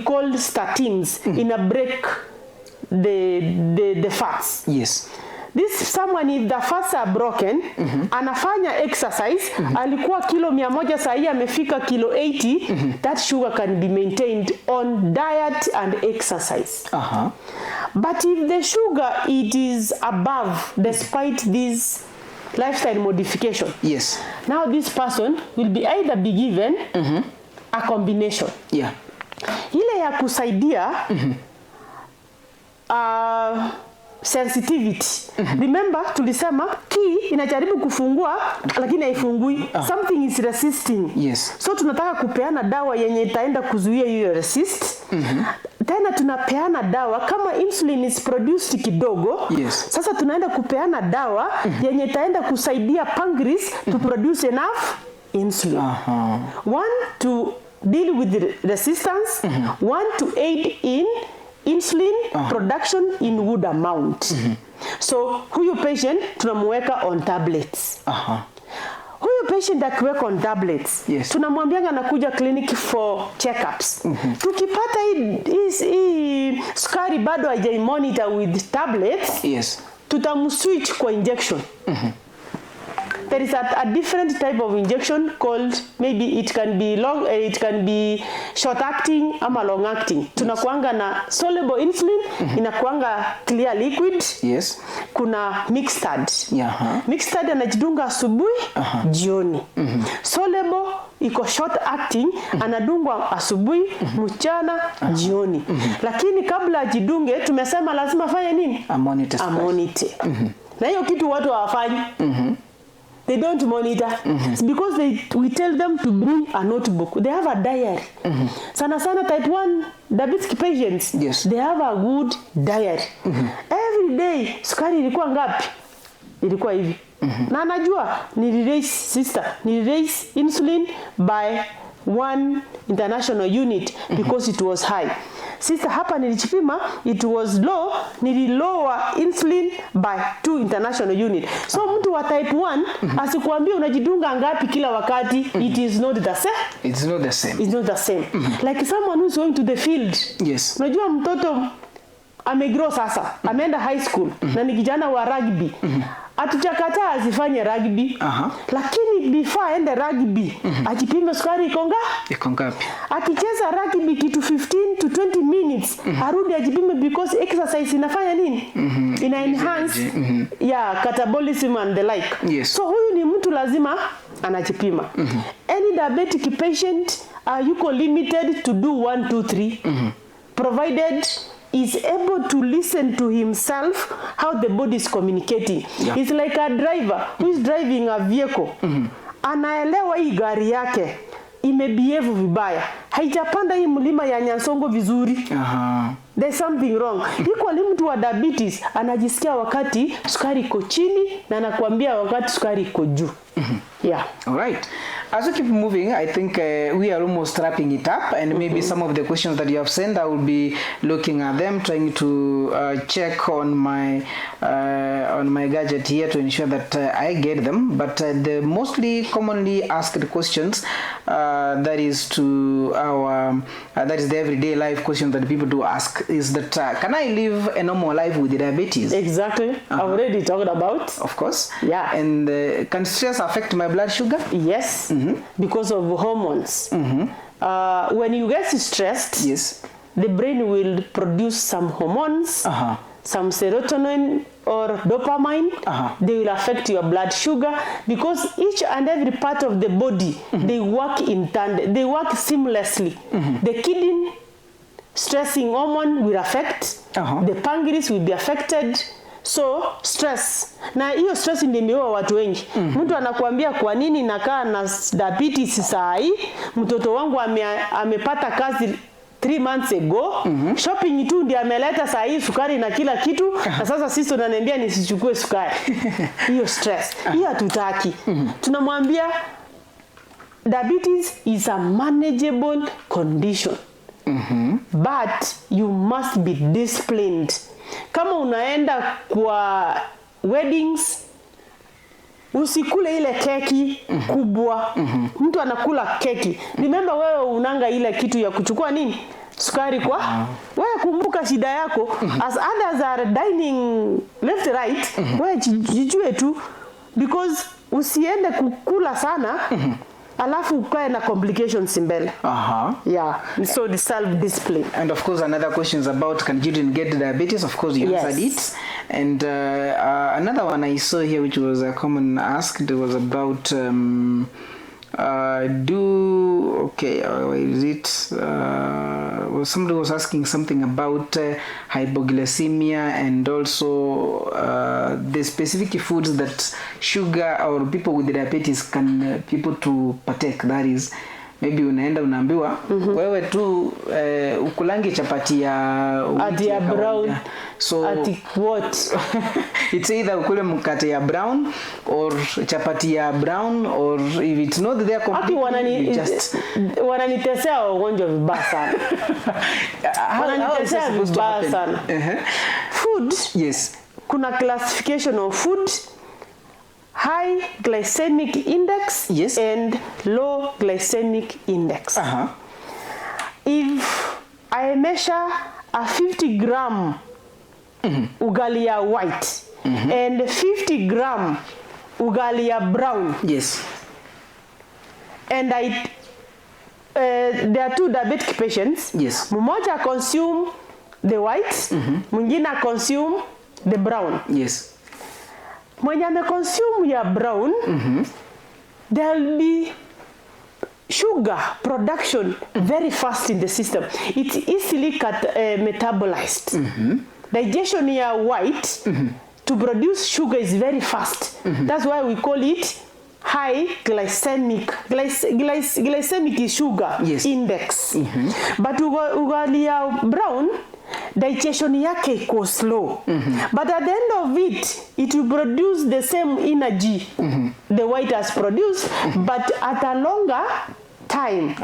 called statins in a break the fats. Yes. This someone, if the fats are broken, anafanya exercise, alikuwa kilo 100, sahi amefika kilo 80, that sugar can be maintained on diet and exercise. But if the sugar, it is above, despite this lifestyle modification, yes, now this person will be either be given a combination. Yeah. Ile ya kusaidia sensitivity. Remember tulisema key inajaribu kufungua lakini haifungui. Something is resisting. Yes. So tunataka kupeana dawa yenye itaenda kuzuia hiyo resist. Tena tunapeana dawa kama insulin is produced kidogo. Yes. Sasa tunaenda kupeana dawa yenye itaenda kusaidia pancreas to produce enough insulin. One to deal with the resistance, one to aid in insulin production in good amount. So huyu patient tunamweka on tablets. Huyu patient akiweka on tablets, yes, tunamwambianga anakuja clinic for checkups. Tukipata hii sukari bado haijamonitor with tablets, yes, tutamswitch kwa injection. There is a different type of injection called, maybe it can be long, it can be short acting ama long acting. Tunakuanga na soluble insulin, inakuanga clear liquid. Yes. Kuna mixed. Mixed anajidunga asubuhi, jioni. Soluble iko short acting, anadungwa asubuhi, mchana, jioni. Lakini kabla ajidunge tumesema lazima afanye nini? Monitor. Na hiyo kitu watu hawafanyi. They don't monitor. It's because we tell them to bring a notebook. They have a diary. Sana type 1 diabetic patients, yes, they have a good diary. Every day, sukari ilikuwa ngapi? Ilikuwa hivi. Na anajua nili-raise insulin by 1 international unit because it was high. Sister, hapa nilichipima, it was low, nililower insulin by 2 international unit. So mtu wa type 1, asikuambia unajidunga ngapi kila wakati, it is not the same. It's not the same. It's not the same. Like someone who's going to the field. Yes. Unajua mtoto amegrow sasa, ameenda high school, na ni kijana wa rugby. Atuchakataa asifanye rugby. Lakini before aende rugby, ajipime sukari iko ngapi? Akicheza rugby kitu 15 to 20 minutes, arudi ajipime because exercise inafanya nini? Ina enhance catabolism and the like. Yes. So huyu ni mtu lazima anajipima. Any diabetic patient yuko limited to do 1 2 3 provided is able to listen to himself how the body is communicating. It's like a driver who is driving a vehicle. Anaelewa hii gari yake imebehave vibaya, haijapanda hii mlima ya Nyansongo vizuri. There's something wrong. Equally mtu wa diabetes anajisikia wakati sukari iko chini na anakuambia wakati sukari iko juu. Yeah. All right. As we keep moving, I think we are almost wrapping it up, and maybe some of the questions that you have sent, I will be looking at them, trying to check on my gadget here to ensure that I get them. But the mostly commonly asked questions, that is to our that is the everyday life question that people do ask, is that can I live a normal life with diabetes? Exactly. I've already talked about. Of course. Yeah. And can stress affect my blood sugar? Yes. Because of hormones. When you get stressed, yes, the brain will produce some hormones, some serotonin or dopamine. They will affect your blood sugar because each and every part of the body, they work in tandem, they work seamlessly. The kidney stressing hormone will affect, the pancreas will be affected. So stress, na hiyo stress ndio imeua watu wengi. Mtu anakuambia kwa nini nakaa na diabetes saa hii, mtoto wangu amepata kazi 3 months ago, shopping tu ndio ameleta saa hii sukari na kila kitu, na sasa sisi tunaniambia nisichukue sukari. Hiyo stress, hiyo hatutaki. Tunamwambia diabetes is a manageable condition. But you must be disciplined. kama unaenda kwa weddings usikule ile keki kubwa. Mtu anakula keki. Remember wewe unanga ile kitu ya kuchukua nini? Sukari kwa. Wewe kumbuka shida yako. As others are dining left right, wewe jijue tu, because usiende kukula sana. Alafu ukae na complications mbele. Yeah, so the self-discipline. And of course another question is about, can children get diabetes? Of course you answered it. And another one I saw here, which was a common asked, was about somebody was asking something about hypoglycemia, and also the specific foods that sugar or people with diabetes can people to partake. That is, maybe unaenda unaambiwa wewe tu ukulangi chapati ya brown, so ati what? It's either ukule mkate ya brown or chapati ya brown, or if it's not there completely, just wananitesea ugonjwa vibaya sana. Wananitesea vibaya sana. Food, yes, kuna classification of food: high glycemic index, yes, and low glycemic index. If I measure a 50 gram ugali ya white and 50 gram ugali ya brown, yes, and there are two diabetic patients, yes, mmoja consume the white, mwingine consume the brown, yes, mwenye consume ya brown, there will be sugar production very fast in the system. It's easily metabolized. Digestion ya white to produce sugar is very fast. That's why we call it high glycemic. Glycemic is sugar, yes, index. But ugali ya brown, digestion yake iko slow. But at the end of it, it will produce the same energy the white has produced, but at a longer time.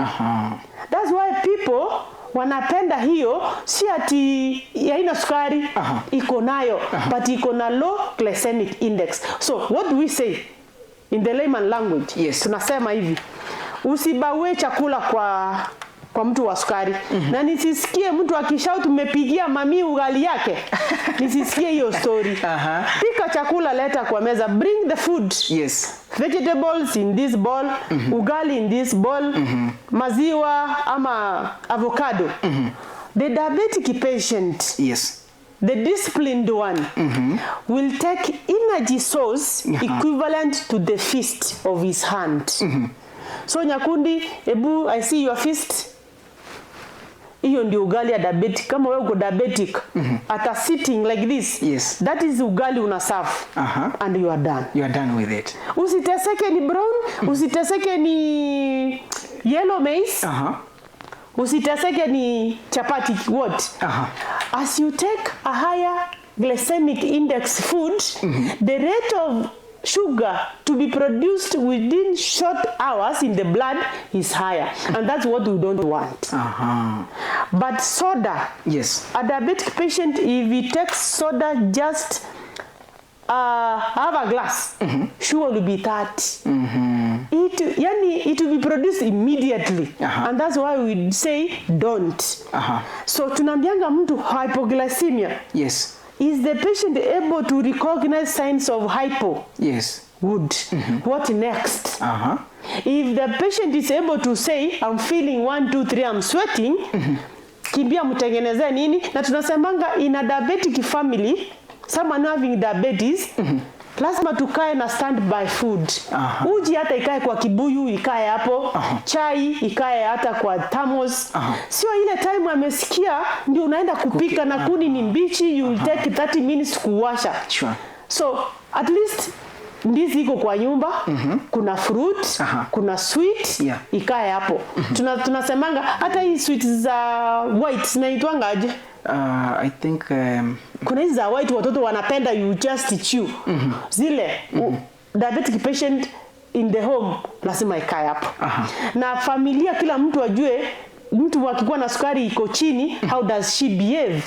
That's why people wanapenda hiyo, si ati haina sukari, iko nayo, but iko na low glycemic index. So what do we say in the layman language? Yes. Tunasema hivi: usibawe chakula kwa mtu wa sukari. Na nisisikie mtu akishout tumepigia mami ugali yake. Nisisikie hiyo story. Pika chakula, leta kwa meza, bring the food. Yes. Vegetables in this bowl, ugali in this bowl, maziwa ama avocado. The diabetic patient, yes, the disciplined one, will take energy source equivalent to the fist of his hand. So Nyakundi, ebu, I see your fist. Hiyo ndio ugali ya diabetic. Kama wewe uko diabetic, at sitting like this, yes, that is ugali una serve, and you are done. You are done with it. Usiteseke ni brown, usiteseke ni yellow maize, usiteseke ni chapati, what? As you take a higher glycemic index food, the rate of sugar to be produced within short hours in the blood is higher, and that's what we don't want. But soda, yes, a diabetic patient, if he takes soda, just have a glass, sugar will be 30. It will be produced immediately, and that's why we say don't. So tunambianga mtu hypoglycemia. Yes. Is the patient able to recognize signs of hypo? Yes. Good. What next? If the patient is able to say, I'm feeling 1, 2, 3, I'm sweating, kimbia mtengeneze nini? Na tunasemanga in a diabetic family, someone having diabetes, lazima tukae na standby food. Uji hata ikae kwa kibuyu, ikae hapo. Chai ikae hata kwa thermos. Sio ile time amesikia ndio unaenda kupika na kuni ni mbichi, you will take 30 minutes kuwasha. Sure. So at least ndizi iko kwa nyumba, kuna fruit, kuna sweet, ikae hapo. Tunasemanga hata hii sweet za white zinaitwanga aje? I think kuna hizi za white watoto wanapenda, you just chew. Zile diabetic patient in the home lazima ikae hapo. Na familia kila mtu ajue mtu akikuwa na sukari iko chini, how does she behave?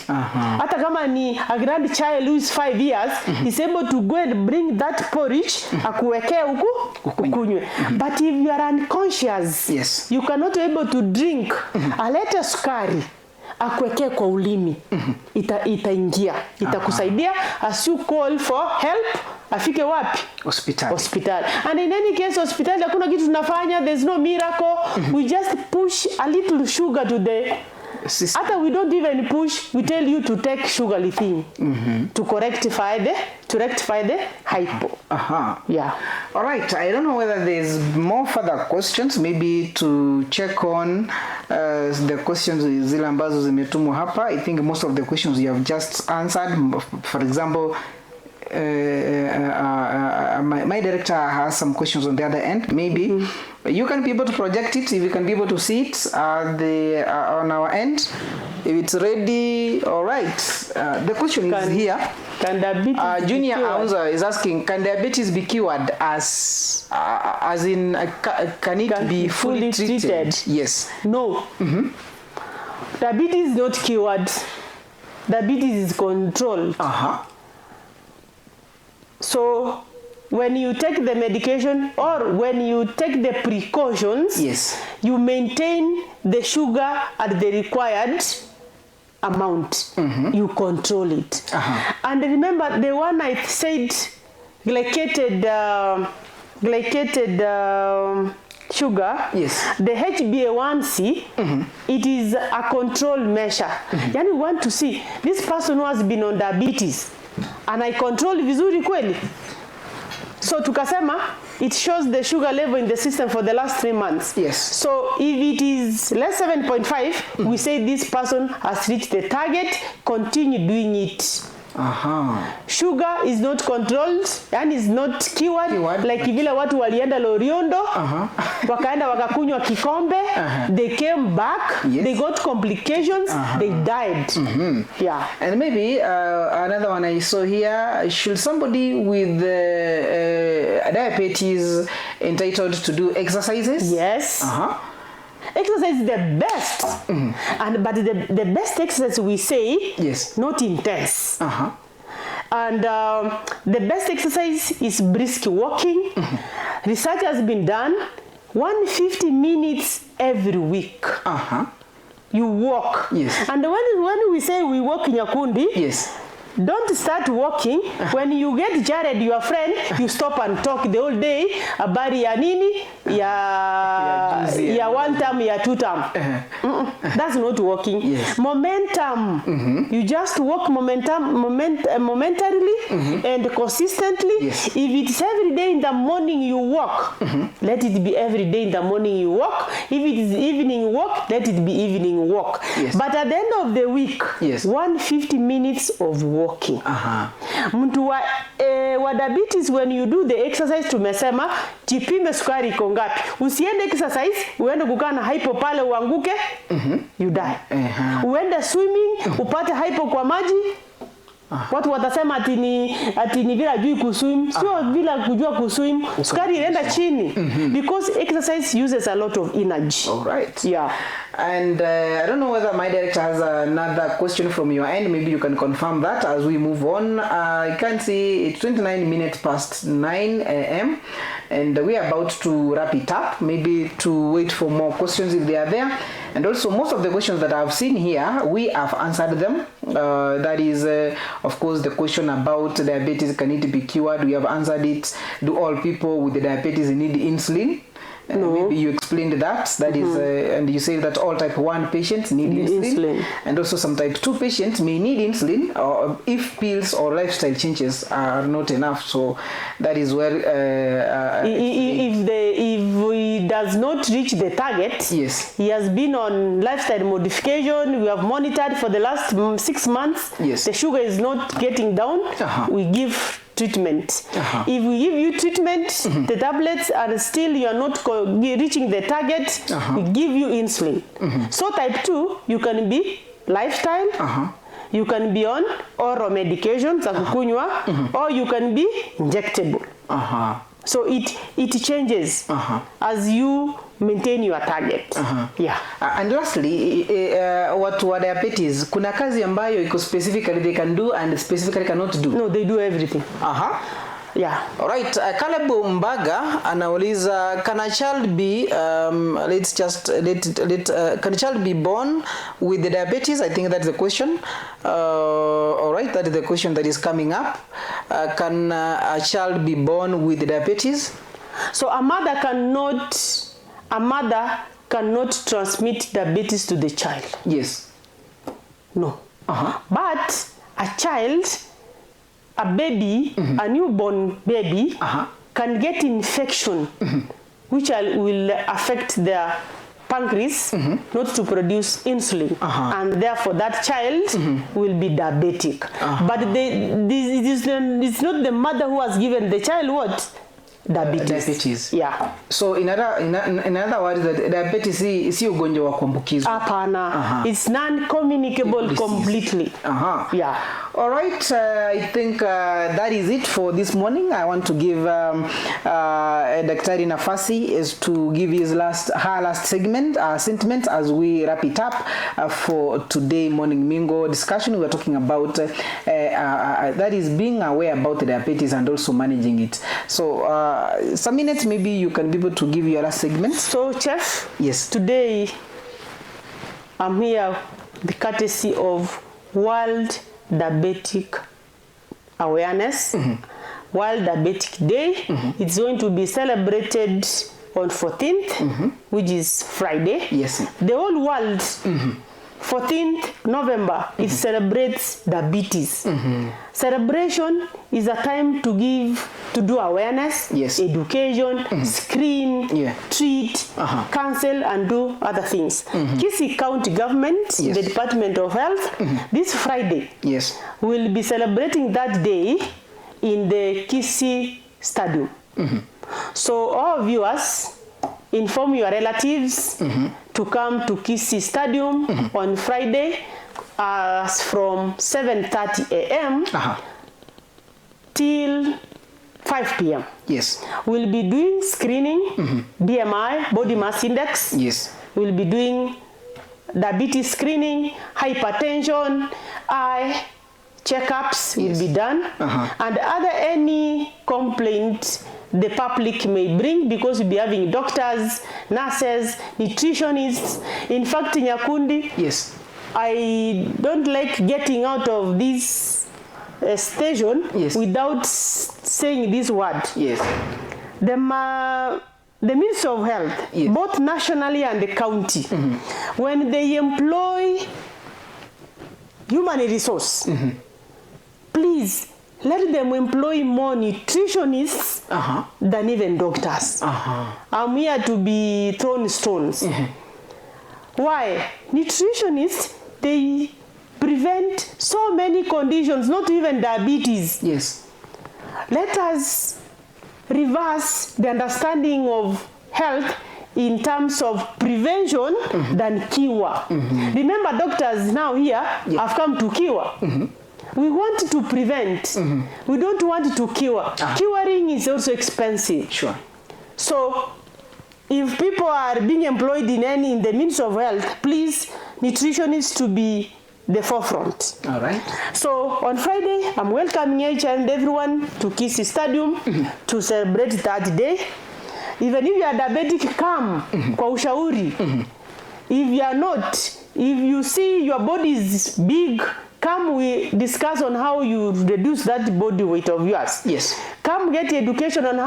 Hata kama ni a grandchild who is 5 years, is able to go and bring that porridge, akuwekee huku, ukunywe. But if you are unconscious, you cannot able to drink, alete sukari, akuwekee kwa ulimi, itaingia, itakusaidia as you call for help, afike wapi? Hospital. And in any case, hospital hakuna kitu tunafanya, there's no miracle. We just push a little sugar to the system. After we don't even push, we tell you to take sugar lithium to rectify the hypo. Yeah. All right. I don't know whether there's more further questions, maybe to check on the questions zile ambazo zimetumwa hapa. I think most of the questions you have just answered. For example, my director has some questions on the other end. Maybe you can be able to project it, if you can be able to see it on our end. If it's ready, all right. The question is here. Can diabetes Junior Aunza is asking, can diabetes be cured as in, can it be fully treated? Yes. No. Diabetes is not cured. Diabetes is controlled. So when you take the medication or when you take the precautions, you maintain the sugar at the required amount. You control it. And remember the one I said, glycated sugar, the HbA1c, it is a control measure. Yani we want to see this person who has been on diabetes and I control vizuri kweli. So tukasema it shows the sugar level in the system for the last 3 months. So if it is less 7.5, we say this person has reached the target, continue doing it. Sugar is not controlled and is not cured. Like vile watu walienda Loriondo, wakaenda wakakunywa kikombe, they came back, they got complications, they died. Yeah. And maybe another one I saw here, should somebody with diabetes entitled to do exercises? Yes. Exercise is the best, but the best exercise we say, not intense. And the best exercise is brisk walking. Research has been done, 150 minutes every week. You walk. And when we say we walk in Nyakundi, don't start walking. When you get Jared, your friend, you stop and talk the whole day. Habari ya nini? Ya one term, ya two term. That's not walking. Momentum. You just walk momentarily and consistently. If it's every day in the morning you walk, let it be every day in the morning you walk. If it is evening walk, let it be evening walk. But at the end of the week, 150 minutes of walking. Mtu wa diabetes, when you do the exercise, tumesema jipime sukari iko ngapi. Usiende exercise uende kukaa na hypo pale uanguke, you die. Uende swimming upate hypo kwa maji, watu watasema ati ni vile hajui kuswim. Sio vile kujua kuswim, sukari inaenda chini because exercise uses a lot of energy. All right. Yeah. And I don't know whether my director has another question from your end. Maybe you can confirm that as we move on. I can see it's 29 minutes past 9 a.m. and we are about to wrap it up. Maybe to wait for more questions if they are there. And also most of the questions that I've seen here, we have answered them. That is, of course, the question about diabetes, can it be cured? We have answered it. Do all people with the diabetes need insulin? No. Maybe you explained that. That is, and you say that all type 1 patients need insulin. And also some type 2 patients may need insulin or if pills or lifestyle changes are not enough. So that is where if he does not reach the target, he has been on lifestyle modification, we have monitored for the last 6 months, the sugar is not getting down, we give treatment. If we give you treatment, the tablets are still, you are not reaching the target, we give you insulin. So type 2, you can be lifestyle, you can be on oral medications, or you can be injectable. So it changes as you maintain your target. Yeah. And lastly, watu wa diabetes, kuna kazi ambayo iko specifically they can do and specifically cannot do? No, they do everything. Yeah. All right. Caleb Mbaga anauliza, can a child be can a child be born with the diabetes? I think that's the question. All right, that is the question that is coming up. Can a child be born with diabetes? So a mother cannot transmit diabetes to the child. Yes. No. But a child, a baby, a newborn baby, can get infection, which will affect their pancreas not to produce insulin, and therefore that child will be diabetic. But it's not the mother who has given the child what? Diabetes. Yeah. So in other words, that diabetes is ugonjwa wa kuambukizwa. Hapana. It's non-communicable completely. Yeah. All right. I think that is it for this morning. I want to give Daktari nafasi is to give her last sentiment as we wrap it up for today morning Mingle discussion. We are talking about that is being aware about the diabetes and also managing it. So some minutes maybe you can be able to give your last segment. So Chef, yes, today I'm here the courtesy of World Diabetic Awareness, World Diabetic Day. It's going to be celebrated on 14th, which is Friday. Yes. The whole world, 14th November, it celebrates diabetes. Celebration is a time to do awareness, education, screen, treat, cancel, and do other things. Kisii County Government, the Department of Health, this Friday, will be celebrating that day in the Kisii Stadium. So all viewers, inform your relatives to come to Kisii Stadium on Friday from 7:30 a.m. till 5 p.m. Yes. We'll be doing screening, BMI, body mass index. Yes. We'll be doing diabetes screening, hypertension, eye checkups will be done, and any complaint the public may bring, because we'll be having doctors, nurses, nutritionists. In fact, Nyakundi, I don't like getting out of this station without saying this word. The Ministry of Health, both nationally and the county, when they employ human resource, please let them employ more nutritionists than even doctors. I'm here to be thrown stones. Why? Nutritionists, they prevent so many conditions, not even diabetes. Let us reverse the understanding of health in terms of prevention than cure. Remember, doctors now here have come to cure. We want to prevent. We don't want to cure. Curing is also expensive. So if people are being employed in the Ministry of Health, please, nutritionists to be the forefront. All right. So on Friday, I'm welcoming each and everyone to Kisii Stadium to celebrate that day. Even if you are diabetic, come kwa ushauri. If you are not, if you see your body is big, come we discuss on how you reduce that body weight of yours. Come get education on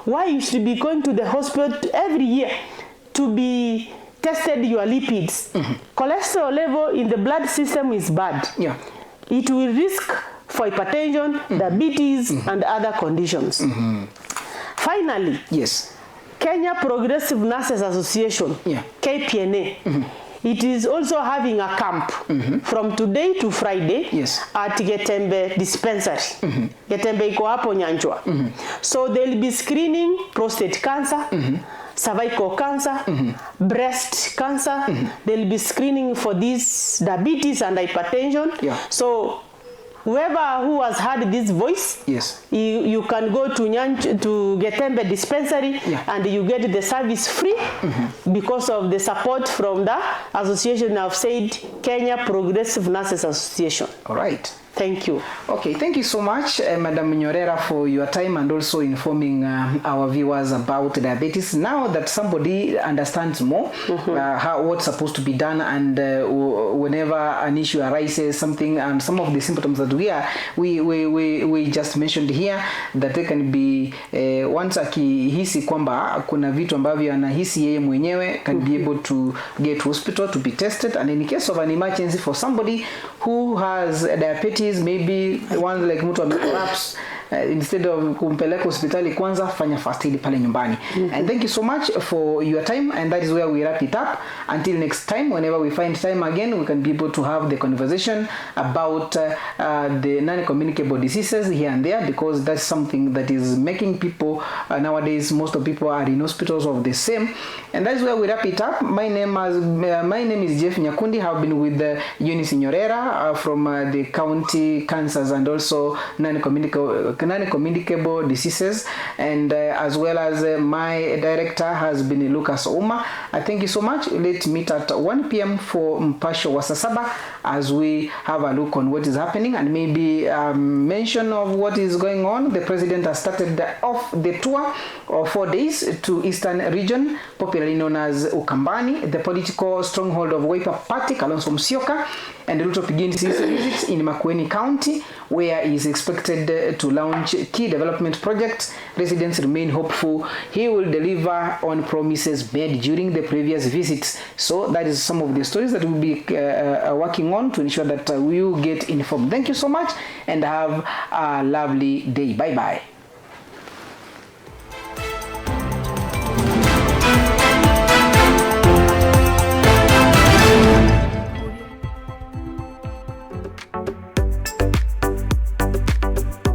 why you should be going to the hospital every year to be tested your lipids. Cholesterol level in the blood system is bad. It will risk for hypertension, diabetes, and other conditions. Finally, Kenya Progressive Nurses Association, KPNA, it is also having a camp from today to Friday at Getembe Dispensary. Getembe iko hapo Nyanjwa. So they'll be screening prostate cancer, cervical cancer, breast cancer. They'll be screening for this diabetes and hypertension. So whoever who has heard this voice, Yes. you can go to Getembe dispensary, and you get the service free because of the support from the association I've said, Kenya Progressive Nurses Association. All right. Thank you. Okay, thank you so much, Madam NYORERA, for your time and also informing our viewers about diabetes. Now that somebody understands more what's supposed to be done, and whenever an issue arises, something, and some of the symptoms that we just mentioned here, that they can be once akihisi kwamba kuna vitu ambavyo anahisi yeye mwenyewe, can be able to get to hospital to be tested, and in case of an emergency for somebody who has diabetes, maybe one like mtu perhaps instead of kumpeleka hospitali kwanza, fanya first aid pale nyumbani. And thank you so much for your time, and that is where we wrap it up. Until next time, whenever we find time again, we can be able to have the conversation about the non-communicable diseases here and there, because that's something that is making people nowadays, most of people are in hospitals of the same. And that is where we wrap it up. My name is Jeff Nyakundi. I have been with EUNICE NYORERA from the county cancers and also non-communicable diseases, and as well as my director has been Lucas Uma. I thank you so much. Let's meet at 1 p.m. for Mpasho wa Sasaba as we have a look on what is happening, and maybe mention of what is going on. The president has started off the tour of 4 days to Eastern region, popularly known as Ukambani, the political stronghold of Wiper Party, Kalonzo Musyoka, and Ruto begins his visit in Makueni County, where he is expected to launch key development projects. Residents remain hopeful he will deliver on promises made during the previous visits. So that is some of the stories that we'll be working on to ensure that we will get informed. Thank you so much, and have a lovely day. Bye-bye.